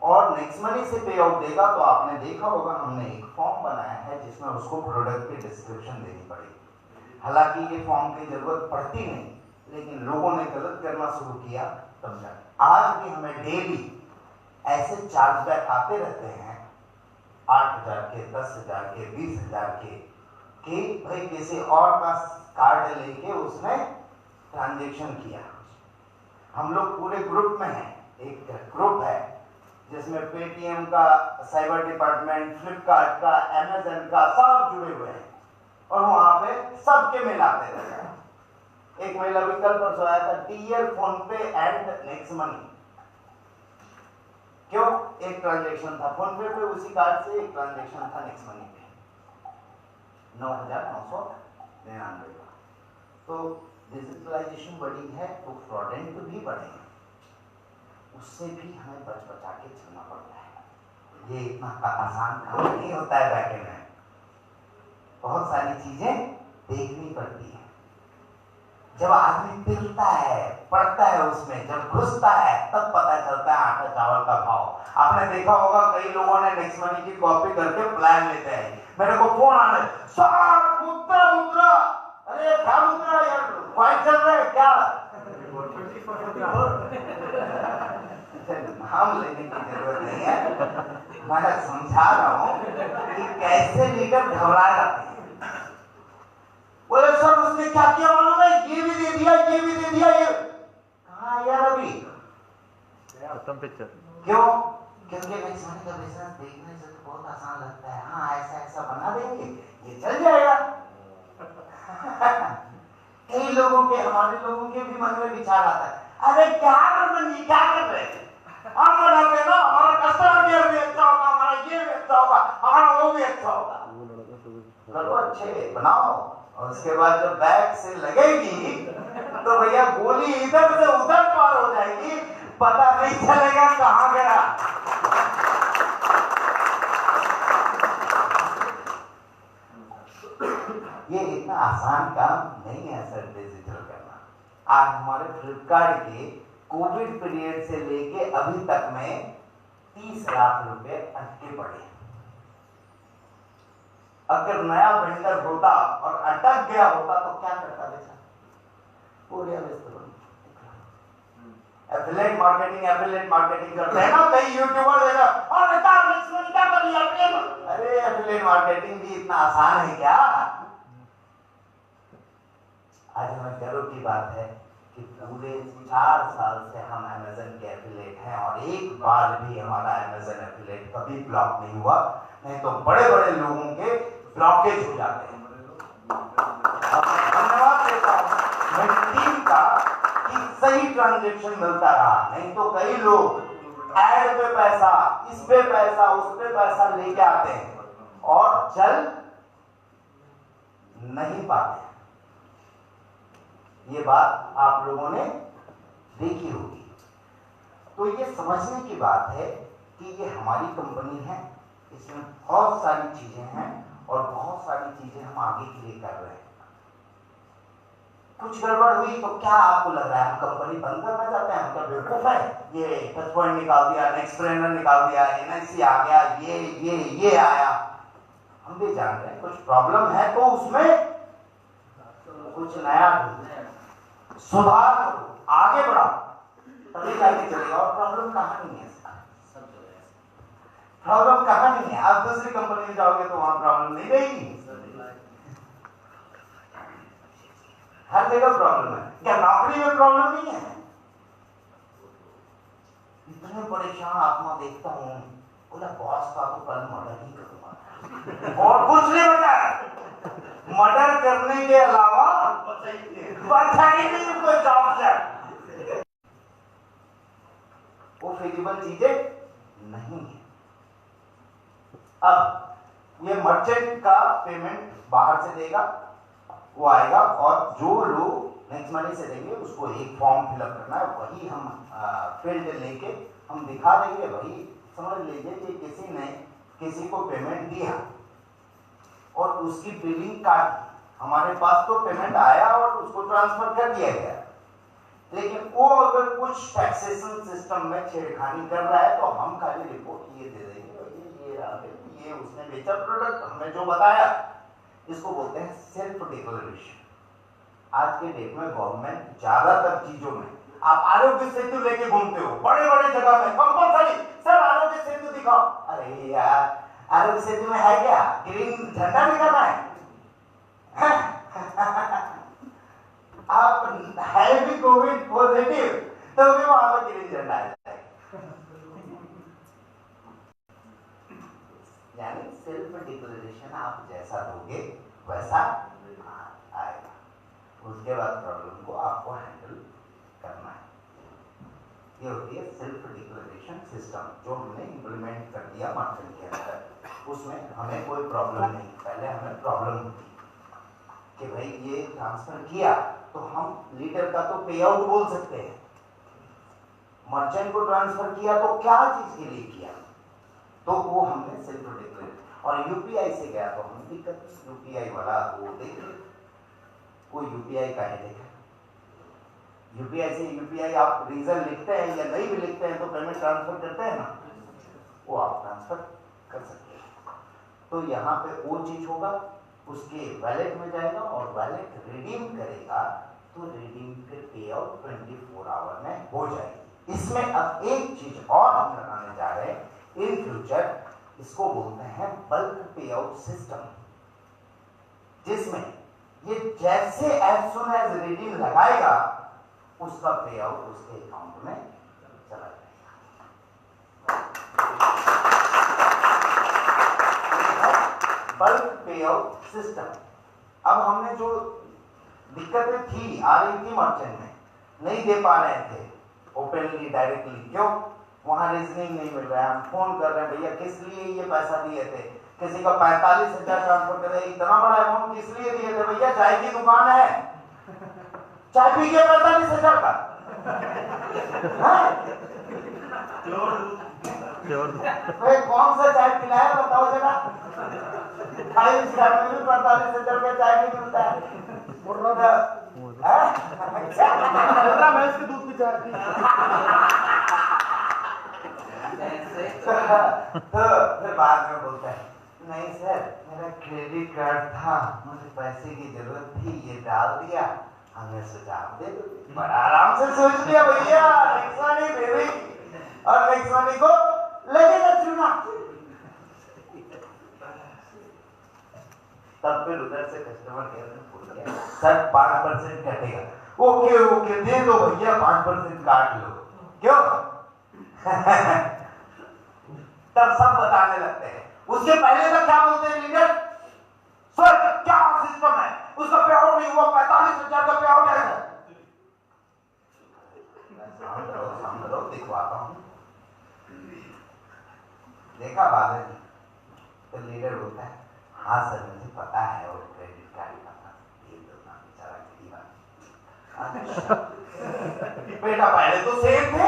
A: और नेक्स्ट मनी से पे आउट देगा तो आपने देखा होगा, हमने एक फॉर्म बनाया है जिसमें उसको प्रोडक्ट की डिस्क्रिप्शन देनी पड़ेगी। हालांकि ये फॉर्म की जरूरत पड़ती नहीं, लेकिन लोगों ने गलत करना शुरू किया तब जाकर। आज भी हमें डेली ऐसे चार्जबैक आते रहते हैं 8,000 के, 10,000 के, 20,000 के, कि भाई किसी और का कार्ड लेके उसने ट्रांजेक्शन किया। हम लोग पूरे ग्रुप में हैं, एक ग्रुप है जिसमें पेटीएम का, साइबर डिपार्टमेंट, फ्लिपकार्ट का, अमेज़न का, सब जुड़े हुए हैं और वहां पे सबके मेल आते रहते हैं। एक मेल अभी कल परसों आया था, टीयर, फोन पे एंड नेक्स्ट मनी। क्यों? एक ट्रांजेक्शन था फोन पे उसी कार्ड से, एक ट्रांजेक्शन था नेक्स्ट मनी पे 9,999 का। तो डिजिटलाइजेशन बढ़ी है तो फ्रॉडेंट भी बढ़े हैं, उससे भी हमें बचा के चलना पड़ता है। ये इतना आसान काम नहीं होता है बैकएंड में, बहुत सारी चीजें देखनी पड़ती है। जब आदमी फिरता है, पढ़ता है, उसमें जब घुसता है तब पता चलता है आटा चावल का भाव। आपने देखा होगा कई लोगों ने नेक्स्ट मनी की कॉपी करके प्लान लेते हैं, मेरे को फोन आने, सर मुद्रा, अरे क्या मुद्रा यार, क्वाइट चल रहा है क्या? नाम लेने की जरूरत नहीं है, मैं समझा रहा हूं कि कैसे लीडर घबरा जाते हैं। बोले सर उसने क्या किया मालूम है, ये भी दे दिया, ये भी दे दिया, ये कहाँ यार अभी
C: खत्म पिक्चर।
A: क्यों? क्योंकि नेक्स्ट मनी का बिजनेस देखने से तो बहुत आसान लगता है, हाँ ऐसा बना देंगे ये चल जाएगा। कई लोगों के, हमारे लोगों के भी मन में विचार आता है, अरे क्या कर रहे हैं, हम बनाते ना, हमारा कस्टमर केयर भी अच्छा होगा, हमारा ये भी अच्छा होगा, हमारा वो भी अच्छा होगा। करो अच्छे बनाओ, और उसके बाद जब बैग से लगेगी तो भैया गोली इधर से उधर पार हो जाएगी, पता नहीं चलेगा कहां गया। ये इतना आसान काम नहीं है सर डिजिटल करना। आज हमारे फ्लिपकार्ट के कोविड पीरियड से लेके अभी तक में 30 लाख रुपए अटके पड़े। अगर नया वेंडर होता और अटक गया होता तो क्या करता बेचा? पूरे एफिलिएट मार्केटिंग करते हैं ना कई यूट्यूबर देखा, और बेटा क्या कर लिया? अरे एफिलिएट मार्केटिंग भी इतना आसान है क्या? आज हमें गर्व की बात है कि पूरे 4 साल से हम अमेज़न के एफिलिएट हैं और एक बार भी हमारा अमेज़न एफिलिएट कभी ब्लॉक नहीं हुआ, नहीं तो बड़े बड़े लोगों के ब्लॉकेज हो जाते हैं। धन्यवाद देता हूं मेरी टीम का कि सही ट्रांजैक्शन मिलता रहा, नहीं तो कई लोग ऐड पे पैसा, इस पे पैसा, उस पे पैसा लेके आते हैं और चल नहीं पाते। ये बात आप लोगों ने देखी होगी। तो ये समझने की बात है कि ये हमारी कंपनी है, इसमें बहुत सारी चीजें हैं और बहुत सारी चीजें हम आगे के लिए कर रहे हैं। कुछ गड़बड़ हुई तो क्या आपको लग रहा है हम कंपनी बंद करना चाहते हैं? हम क्या बेवकूफ है? ये टच पॉइंट निकाल दिया, नेक्स्टप्रेन्योर निकाल दिया, एनआईसी आ गया, ये आया, हम भी जान रहे हैं कुछ प्रॉब्लम है तो उसमें कुछ नया सुधार करो, आगे बढ़ाओ। तभी जाके चलेगा। और प्रॉब्लम कहाँ नहीं है इसका, प्रॉब्लम कहाँ नहीं है। आप दूसरी कंपनी में जाओगे तो वहां प्रॉब्लम नहीं रहेगी, हर जगह प्रॉब्लम है। क्या नौकरी में प्रॉब्लम नहीं है? इतने परेशान आत्मा देखता हूं, बोला बॉस का तो कल मर्डर ही करूंगा और कुछ नहीं बचा। मर्डर करने के अलावा बचा ही नहीं कोई जॉब से। वो फिजिबल चीजें नहीं है। अब ये मर्चेंट का पेमेंट बाहर से देगा, वो आएगा और जो लोग नेक्स्ट मनी से देंगे उसको एक फॉर्म फिलअप करना है, वही हम फील्ड लेके हम दिखा देंगे। वही समझ लीजिए कि किसी ने किसी को पेमेंट दिया और उसकी बिलिंग काटी, हमारे पास तो पेमेंट आया और उसको ट्रांसफर कर दिया गया, लेकिन वो अगर कुछ टैक्सेशन सिस्टम में छेड़खानी कर रहा है तो हम खाली रिपोर्ट ये दे देंगे, ये उसने बेचा प्रोडक्ट, हमने जो बताया, इसको बोलते हैं सेल्फ डिक्लेरेशन। आज के डेट में गवर्नमेंट ज्यादातर चीजों में, आप आरोग्य सेतु लेके घूमते हो बड़े बड़े जगह में कंपलसरी, सर आरोग्य सेतु दिखाओ। अरे यार आरोग्य सेतु में है क्या, ग्रीन झंडा दिखाना है? आप है भी कोविड पॉजिटिव तो भी वहां पर ग्रीन झंडा है। यानी सेल्फ डिक्लेरेशन आप जैसा दोगे वैसा आएगा। उसके बाद प्रॉब्लम को आपको हैंडल करना है। ये होती है सेल्फ डिक्लेरेशन सिस्टम, जो हमने इंप्लीमेंट कर दिया मर्चेंट के अंदर। उसमें हमें कोई प्रॉब्लम नहीं, पहले हमें प्रॉब्लम होती कि भाई ये ट्रांसफर किया तो हम लीडर का तो पे आउट बोल सकते हैं, मर्चेंट को ट्रांसफर किया तो क्या चीज के लिए किया, तो वो हमने सेल्फ डिक्लेयर। और यूपीआई से गया तो हम दिक्कत, यूपीआई वाला वो देख, वो यूपीआई का है देखा, यूपीआई से यूपीआई आप रीजन लिखते हैं या नहीं भी लिखते हैं तो पेमेंट ट्रांसफर करते हैं ना, वो आप ट्रांसफर कर सकते हैं। तो यहाँ पे वो चीज होगा, उसके वैलेट में जाएगा और वैलेट रिडीम करेगा तो रिडीम फिर पे आउट 24 आवर में हो जाएगी। इसमें अब एक चीज और हम लगाने जा रहे हैं इन फ्यूचर, इसको बोलते हैं बल्क पे आउट सिस्टम, जिसमें ये जैसे एज सुन एज रिडीम लगाएगा उसका पे आउट उसके अकाउंट में चला जाएगा। बल्क पे आउट सिस्टम। अब हमने जो दिक्कतें थी आ रही थी मर्चेंट में, नहीं दे पा रहे थे ओपनली डायरेक्टली, क्यों? वहां रीजनिंग नहीं मिल रहा है। हम फोन कर रहे हैं, भैया किस लिए ये पैसा दिए थे, किसी का 45,000 ट्रांसफर करे, इतना बड़ा अमाउंट किस लिए दिए थे? भैया चाय की दुकान है, चाय पी के 45,000 का कौन सा चाय पिलाया बताओ जरा। 5 स्टार में भी 45,000 का चाय नहीं मिलता है।
B: भैंस के दूध की चाय थी।
A: तो फिर बाद में बोलता है, नहीं सर मेरा क्रेडिट कार्ड था, मुझे पैसे की जरूरत थी, ये डाल दिया, हमें सुझाव दे दो। बड़ा आराम से सोच लिया भैया, नेक्स्ट मनी दे देगी और नेक्स्ट मनी को लगेगा चुना। तब फिर उधर से कस्टमर केयर में पूछ गया, सर 5% कटेगा। ओके ओके दे दो भैया, 5% काट लो, क्यों? तब सब बताने लगते हैं। उसके पहले तक क्या बोलते हैं लीडर, सर क्या सिस्टम है, उसका पे आउट नहीं हुआ, 45,000 का पे आउट है। समझो दिखवाता हूं, देखा बादल जी? तो लीडर बोलता है, हाँ सर मुझे पता है, और क्रेडिट कार्ड का बेचारा गरीब बेटा पहले तो सेफ थे,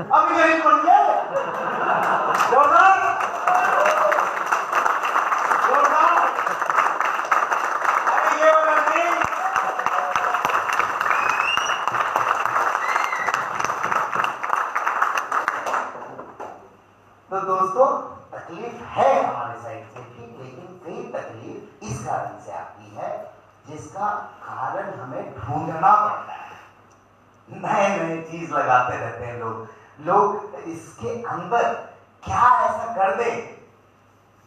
A: अभी गरीब बन गए। जोरदार जोरदार, अरे ये वाला नहीं। तो दोस्तों तकलीफ है हमारे साइड से भी, लेकिन कई तकलीफ इस कारण से आती है जिसका कारण हमें ढूंढना पड़ता है। नए नए चीज लगाते रहते हैं लोग इसके अंदर क्या ऐसा कर दे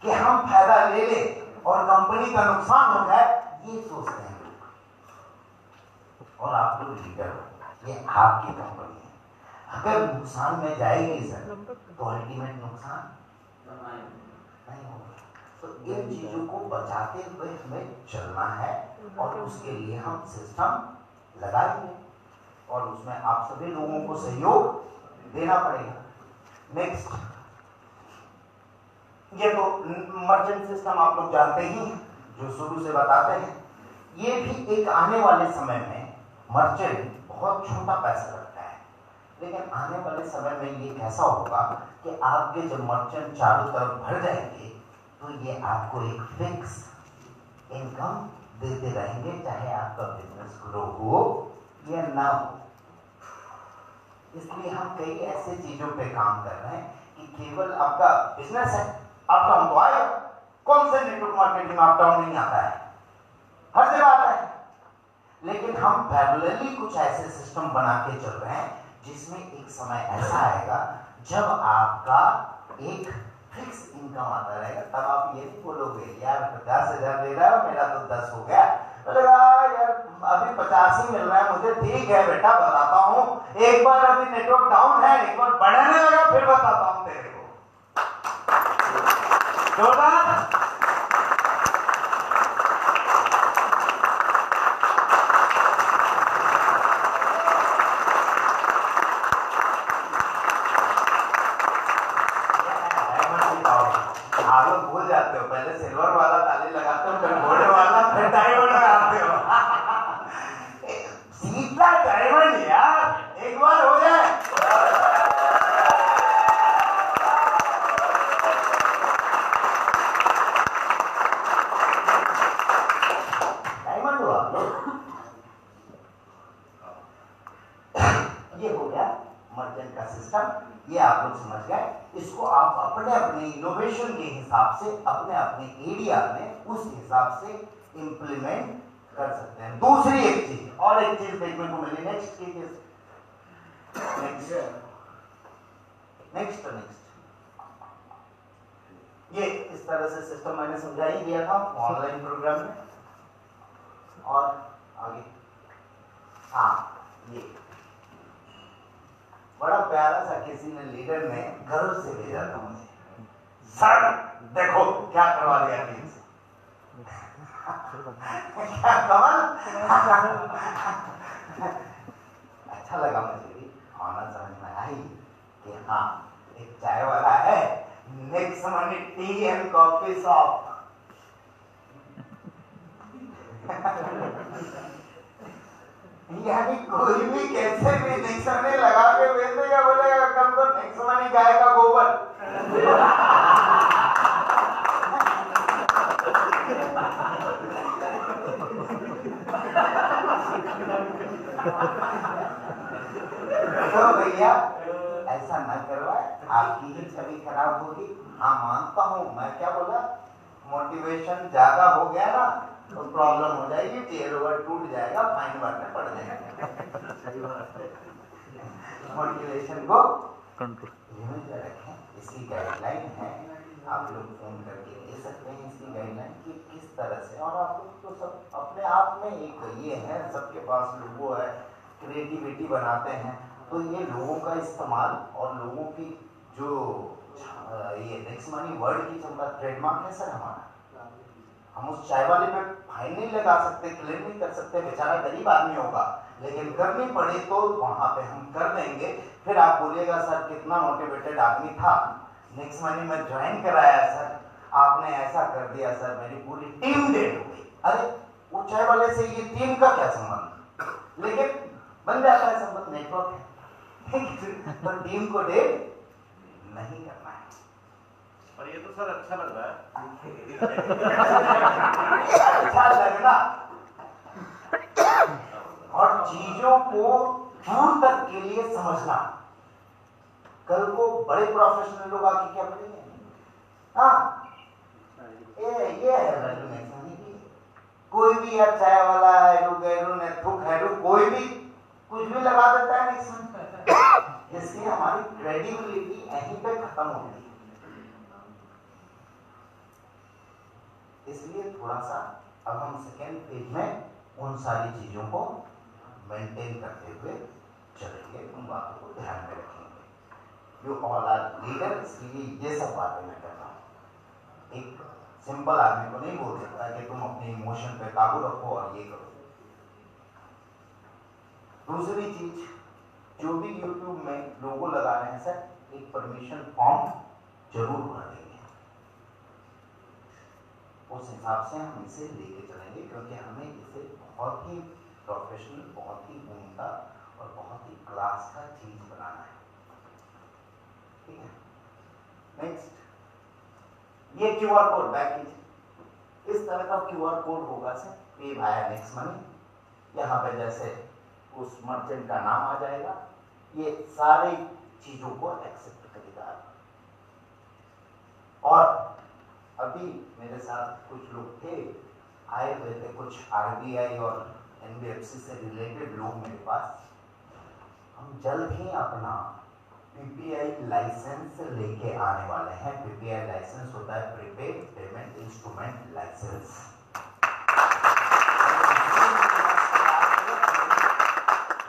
A: कि हम फायदा ले ले और कंपनी का नुकसान हो जाए, ये सोचते हैं लोग। और आप लोग लीडर हो, ये आपकी कंपनी है, अगर नुकसान में जाएगी सर तो अल्टीमेट नुकसान नहीं होगा। तो इन चीजों को बचाते हुए हमें चलना है और उसके लिए हम सिस्टम लगाएंगे और उसमें आप सभी लोगों को सहयोग देना पड़ेगा। नेक्स्ट, ये तो मर्चेंट सिस्टम आप लोग जानते ही हैं, जो शुरू से बताते हैं। ये भी एक आने वाले समय में मर्चेंट बहुत छोटा पैसा रखता है, लेकिन आने वाले समय में ये कैसा होगा कि आपके जब मर्चेंट चारों तरफ भर जाएंगे तो ये आपको एक फिक्स इनकम देते रहेंगे, चाहे आपका बिजनेस ग्रो हो या ना हो। इसलिए हम कई ऐसे चीजों पे काम कर रहे हैं कि केवल आपका बिजनेस है, अप डाउन तो आएगा। कौन से नेटवर्क मार्केटिंग में अप डाउन नहीं आता है? हर जगह आता है। लेकिन हम पैरेलली कुछ ऐसे सिस्टम बना के चल रहे हैं जिसमें एक समय ऐसा आएगा जब आपका एक फिक्स इनकम आता रहेगा। तब आप ये नहीं बोलोगे यार 50,000 ले रहा है मेरा तो 10 हो गया, बोलेगा यार अभी 50 ही मिल रहा है मुझे, ठीक है बेटा बताता हूँ, एक बार अभी नेटवर्क डाउन है, एक बार बढ़ने लगा फिर बताता हूँ तेरे को। जोरदार आप लोग भूल जाते हो, पहले सिल्वर वाला ताली लगाते हो, फिर गोल्ड वाला, फिर डायमंड लगाते हो। सीधा डायमंड यार, एक बार हो जाए। डायमंड हुआ ये हो गया मर्चेंट का सिस्टम, ये आप लोग समझ गए। इसको आप अपने अपने इनोवेशन के हिसाब से अपने अपने एरिया में उस हिसाब से इंप्लीमेंट कर सकते हैं। दूसरी एक चीज और एक चीज देखने को मिली, नेक्स्ट की नेक्स्ट ये इस तरह से सिस्टम मैंने समझा ही दिया था ऑनलाइन प्रोग्राम में। और आगे हाँ, ये बड़ा प्यारा सा किसी ने लीडर ने घर से भेजा था मुझे, सर देखो क्या करवा दिया टीम से। क्या कमाल। अच्छा लगा मुझे भी, भावना समझ में आई कि हाँ एक चाय वाला है, next money T and coffee shop. यानी कोई भी कैसे भी डिक्शनरी लगा के बेच देगा, बोलेगा कम तो नेक्स्ट मनी गाय का गोबर। तो भैया ऐसा न करवाए, आपकी ही छवि खराब होगी। हाँ मानता हूँ, मैं क्या बोला, मोटिवेशन ज्यादा हो गया ना तो प्रॉब्लम हो जाएगी, चेयर ओवर टूट जाएगा, फाइन भरने पड़ जाएगा। मोटिवेशन को
C: कंट्रोल
A: लिमिट में रखें, इसकी गाइडलाइन है, आप लोग फोन करके दे सकते हैं इसकी गाइडलाइन कि किस तरह से। और आप लोग तो सब अपने आप में एक ये है, सबके पास लोगो है, क्रिएटिविटी बनाते हैं, तो ये लोगों का इस्तेमाल और लोगों की जो ये नेक्स्ट मनी वर्ड की चलता ट्रेडमार्क है सर हमारा। हम उस चाय वाले पे फाइन नहीं लगा सकते, क्लेम नहीं कर सकते, बेचारा गरीब आदमी होगा, लेकिन करनी पड़े तो वहां पे हम कर देंगे। फिर आप बोलिएगा सर कितना मोटिवेटेड आदमी था, नेक्स्ट मनी में ज्वाइन कराया सर, आपने ऐसा कर दिया सर, मेरी पूरी टीम डेड हो गई। अरे वो चाय वाले से ये टीम का क्या संबंध, लेकिन बन जाता है संबंध, नेटवर्क है। तो टीम को डेड नहीं करना है।
B: और ये तो सर अच्छा लग रहा है।
A: अच्छा लगना और चीजों को दूर तक के लिए समझना। कल को बड़े प्रोफेशनल लोग आके क्या बोलेंगे, हाँ ये है वैल्यू नेक्स्ट मनी की। कोई भी यार चाय वाला है, कोई भी कुछ भी लगा देता इसलिए हमारी क्रेडिबिलिटी यहीं पे खत्म होती है। इसलिए थोड़ा सा अब हम सेकेंड फेज में उन सारी चीजों को मेंटेन करते हुए चलेंगे, उन बातों को ध्यान में रखेंगे। यू ऑल आर लीडर, इसलिए ये सब बातें मैं कर रहा हूँ। एक सिंपल आदमी को नहीं बोल सकता कि तुम अपने इमोशन पे काबू रखो और ये करो। दूसरी चीज, जो भी यूट्यूब में लोगो लगा रहे हैं सर, एक परमिशन फॉर्म जरूर भर देंगे। उस हिसाब से हम इसे लेके चलेंगे, क्योंकि हमें इसे बहुत ही प्रोफेशनल, बहुत ही उम्दा और बहुत ही क्लास का चीज बनाना है। ठीक है, नेक्स्ट, ये क्यूआर कोड बैक कीजिए। इस तरह का क्यूआर कोड होगा सर, पे वाया नेक्स्ट मनी। यहाँ पे जैसे उस मर्चेंट का नाम आ जाएगा, ये सारी चीजों को एक्सेप्ट करेगा। और अभी मेरे साथ कुछ लोग थे, आए हुए थे कुछ आरबीआई और एनबीएफसी से रिलेटेड लोग मेरे पास। हम जल्द ही अपना पीपीआई लाइसेंस लेके आने वाले हैं। पीपीआई लाइसेंस होता है prepaid payment instrument licence.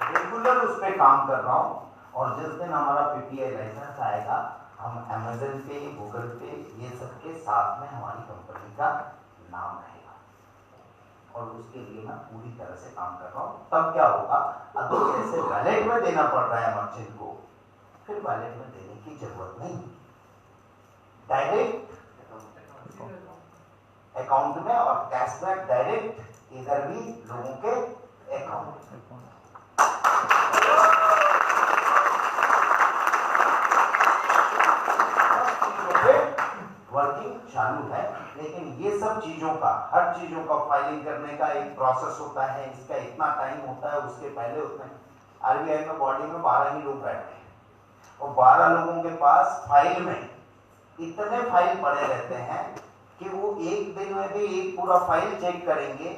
A: Regular उस पर काम कर रहा हूँ, और जिस दिन हमारा पीपीआई लाइसेंस आएगा, हम अमेज़न पे, गूगल पे, ये सब के साथ में हमारी कंपनी का नाम रहेगा, और उसके लिए मैं पूरी तरह से काम कर रहा हूँ। तब क्या होगा, अगर जैसे वैलेट में देना पड़ रहा है मर्चेंट को, फिर वैलेट में देने की जरूरत नहीं, डायरेक्ट अकाउंट में, और कैशबैक डायरेक्ट इधर भी लोगों के अकाउंट में। वर्किंग चालू है, लेकिन ये सब चीजों का, हर चीजों का फाइलिंग करने का एक प्रोसेस होता है, इसका इतना टाइम होता है। उसके पहले उसमें आरबीआई में बॉडी में 12 ही लोग बैठे हैं, और 12 लोगों के पास फाइल में इतने फाइल पड़े रहते हैं कि वो एक दिन में भी एक पूरा फाइल चेक करेंगे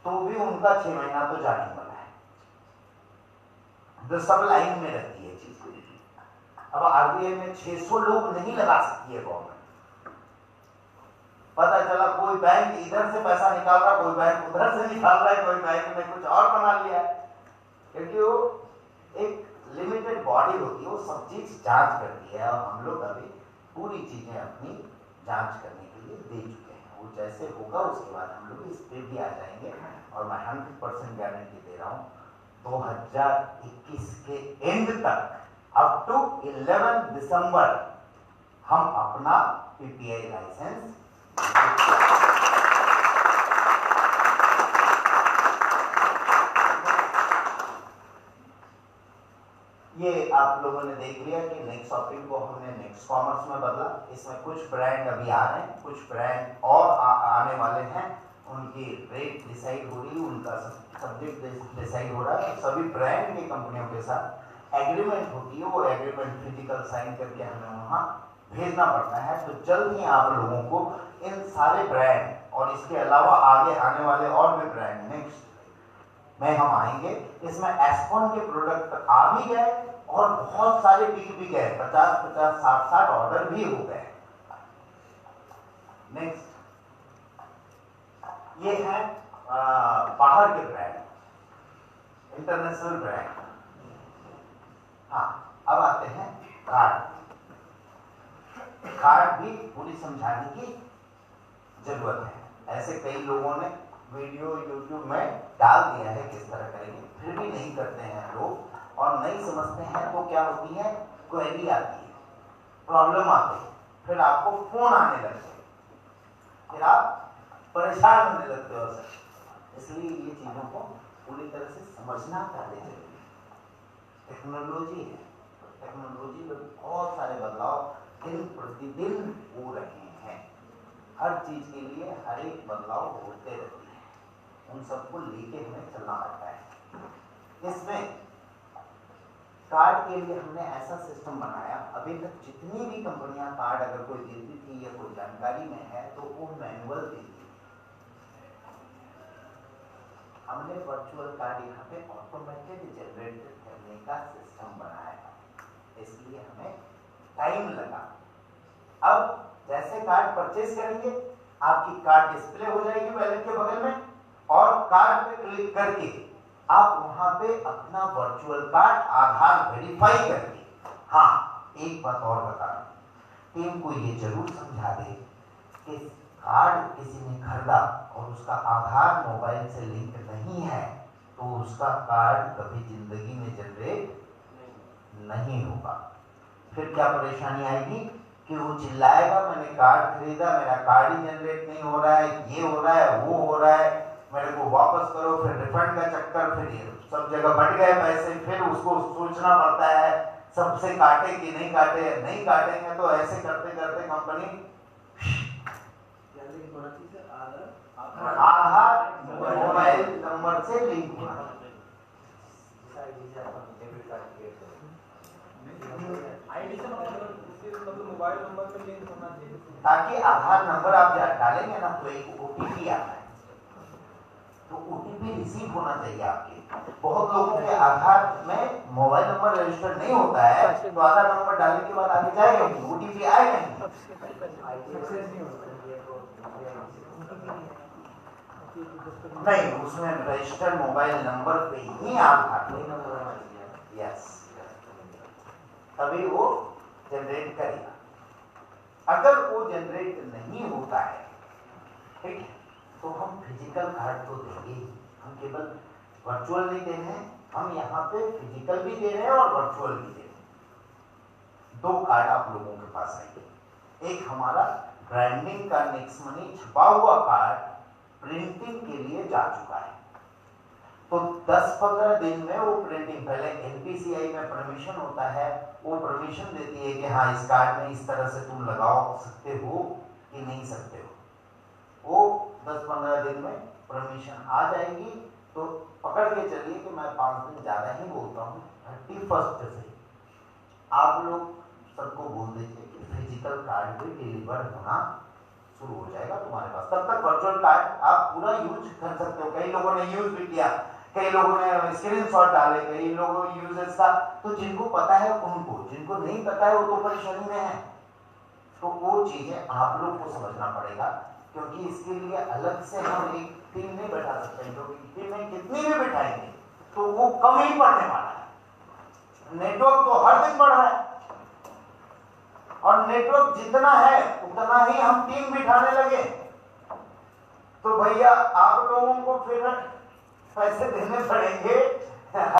A: तो भी उनका 6 महीना तो जाने वाला है। तो सब लाइन में रहती है चीज। अब आरबीआई में 600 लोग नहीं लगा सकती है गवर्नमेंट। पता चला कोई बैंक इधर से पैसा निकाल रहा, कोई बैंक उधर से निकाल रहा है, कोई बैंक ने कुछ और बना लिया है, क्योंकि वो एक लिमिटेड बॉडी होती है, वो सब चीज जांच करती है। और हम लोग अभी पूरी चीजें अपनी जांच करने के लिए दे चुके हैं। वो जैसे होगा उसके बाद हम लोग इस पे भी आ जाएंगे, और मैं 100% गारंटी दे रहा हूँ 2021 के एंड तक, अप टू 11 दिसंबर हम अपना पीपीआई लाइसेंस ये आप लोगों ने देख लिया कि नेक्स्ट शॉपिंग को हमने नेक्स्ट कॉमर्स में बदला। इसमें कुछ ब्रांड अभी आ रहे हैं, कुछ ब्रांड और आने वाले हैं। उनकी रेट डिसाइड हो रही है, उनका सब्जेक्ट डिसाइड हो रहा है। तो सभी ब्रांड की कंपनियों के साथ एग्रीमेंट होती है, वो एग्रीमेंट फिजिकल साइन करके हमें वहाँ भेजना पड़ता है। तो जल्द ही आप लोगों को इन सारे ब्रांड और इसके अलावा आगे आने वाले और भी ब्रांड नेक्स्ट में हम आएंगे। इसमें एस्कॉन के प्रोडक्ट आ भी गए और बहुत सारे बिक भी गए, 50-50, 60-60 ऑर्डर भी हो गए। नेक्स्ट, ये है बाहर के ब्रांड, इंटरनेशनल ब्रांड। हाँ, अब आते हैं कार्ड। कार्ड भी पूरी समझाने की जरूरत है। ऐसे कई लोगों ने वीडियो यूट्यूब में डाल दिया है किस तरह करेंगे, फिर भी नहीं करते हैं लोग, और नहीं समझते हैं। तो क्या होती है, क्वेरी आती है, प्रॉब्लम आती है, फिर आपको फोन आने लगते हैं, फिर आप परेशान होने लगते हो सर। इसलिए ये चीजों को पूरी तरह से समझना पहले जरूरी है। टेक्नोलॉजी है, टेक्नोलॉजी में बहुत सारे बदलाव दिन प्रतिदिन हो रहे हैं। हर चीज के लिए हर एक बदलाव होते रहते हैं, उन सबको लेके हमें चलना पड़ता है। इसमें कार्ड के लिए हमने ऐसा सिस्टम बनाया, अभी तक जितनी भी कंपनियां कार्ड अगर कोई देती थी या कोई जानकारी में है तो वो मैनुअल देती थी। हमने वर्चुअल कार्ड यहाँ पे ऑटोमेटेड जनरेट करने का सिस्टम बनाया। इसलिए हमें टाइम लगा। अब जैसे कार्ड परचेज करेंगे, आपकी कार्ड डिस्प्ले हो जाएगी वैलेट के बगल में, और कार्ड पे क्लिक करके आप वहां पे अपना वर्चुअल कार्ड आधार वेरीफाई करके, हाँ एक बात और बता रहा हूं, टीम को ये जरूर समझा दे कि कार्ड किसी ने खरीदा और उसका आधार मोबाइल से लिंक नहीं है तो उसका कार्ड कभी जिंदगी में जनरेट नहीं होगा। फिर क्या परेशानी आएगी कि वो चिल्लाएगा मैंने कार्ड खरीदा, मेरा कार्ड ही जनरेट नहीं हो रहा है, ये हो रहा है, वो हो रहा है, मेरे को वापस करो, फिर रिफंड का चक्कर, फिर ये सब जगह बढ़ गए पैसे, फिर उसको सोचना पड़ता है सबसे काटे कि नहीं काटे, नहीं काटेंगे तो ऐसे करते करते कंपनी आधार मोबाइल नंबर से लिंक होना,
D: मोबाइल नंबर पे लिंक होना चाहिए,
A: ताकि आधार नंबर आप डालेंगे ना तो एक ओटीपी आता है, तो ओटीपी रिसीव होना चाहिए आपके। बहुत लोगों के आधार में मोबाइल नंबर रजिस्टर नहीं होता है, तो आधार नंबर डालने के बाद आगे जाएगा नहीं, ओटीपी आएगा नहीं, उसमें रजिस्टर्ड मोबाइल नंबर पे ही आधार यस, तभी वो जनरेट करेगा। अगर वो जनरेट नहीं होता है, ठीक है, तो हम फिजिकल कार्ड तो देंगे ही, हम केवल वर्चुअल नहीं दे रहे हैं, हम यहाँ पे फिजिकल भी दे रहे हैं और वर्चुअल भी दे रहे हैं। दो कार्ड आप लोगों के पास आएंगे, एक हमारा ब्रांडिंग का नेक्स्ट मनी छपा हुआ कार्ड प्रिंटिंग के लिए जा चुका है, तो 10-15 दिन में वो प्रिंटिंग, पहले एनपीसीआई में परमिशन होता है, वो परमिशन देती है कि हाँ इस कार्ड में इस तरह से तुम लगाओ सकते हो कि नहीं सकते हो, वो 10-15 दिन में परमिशन आ जाएगी। तो पकड़ के चलिए कि मैं 5 दिन ज्यादा ही बोलता हूँ, 31 से आप लोग सबको बोल दीजिए कि फिजिकल कार्ड भी डिलीवर होना शुरू हो जाएगा तुम्हारे पास। तब तक वर्चुअल कार्ड आप पूरा यूज कर सकते हो। कई लोगों ने यूज भी किया, कई लोगों ने स्क्रीनशॉट डाले, कई लोगों यूजेस का, तो जिनको पता है उनको, जिनको नहीं पता है वो तो परेशानी में है। तो वो चीजें आप लोग को समझना पड़ेगा, क्योंकि इसके लिए अलग से हम एक टीम नहीं बैठा सकते, क्योंकि टीम में कितनी भी बैठाएंगे तो वो कम ही पड़ने वाला है। नेटवर्क तो हर दिन बढ़ रहा है, और नेटवर्क जितना है उतना ही हम टीम बिठाने लगे, तो भैया आप लोगों को फिर पैसे देने पड़ेंगे।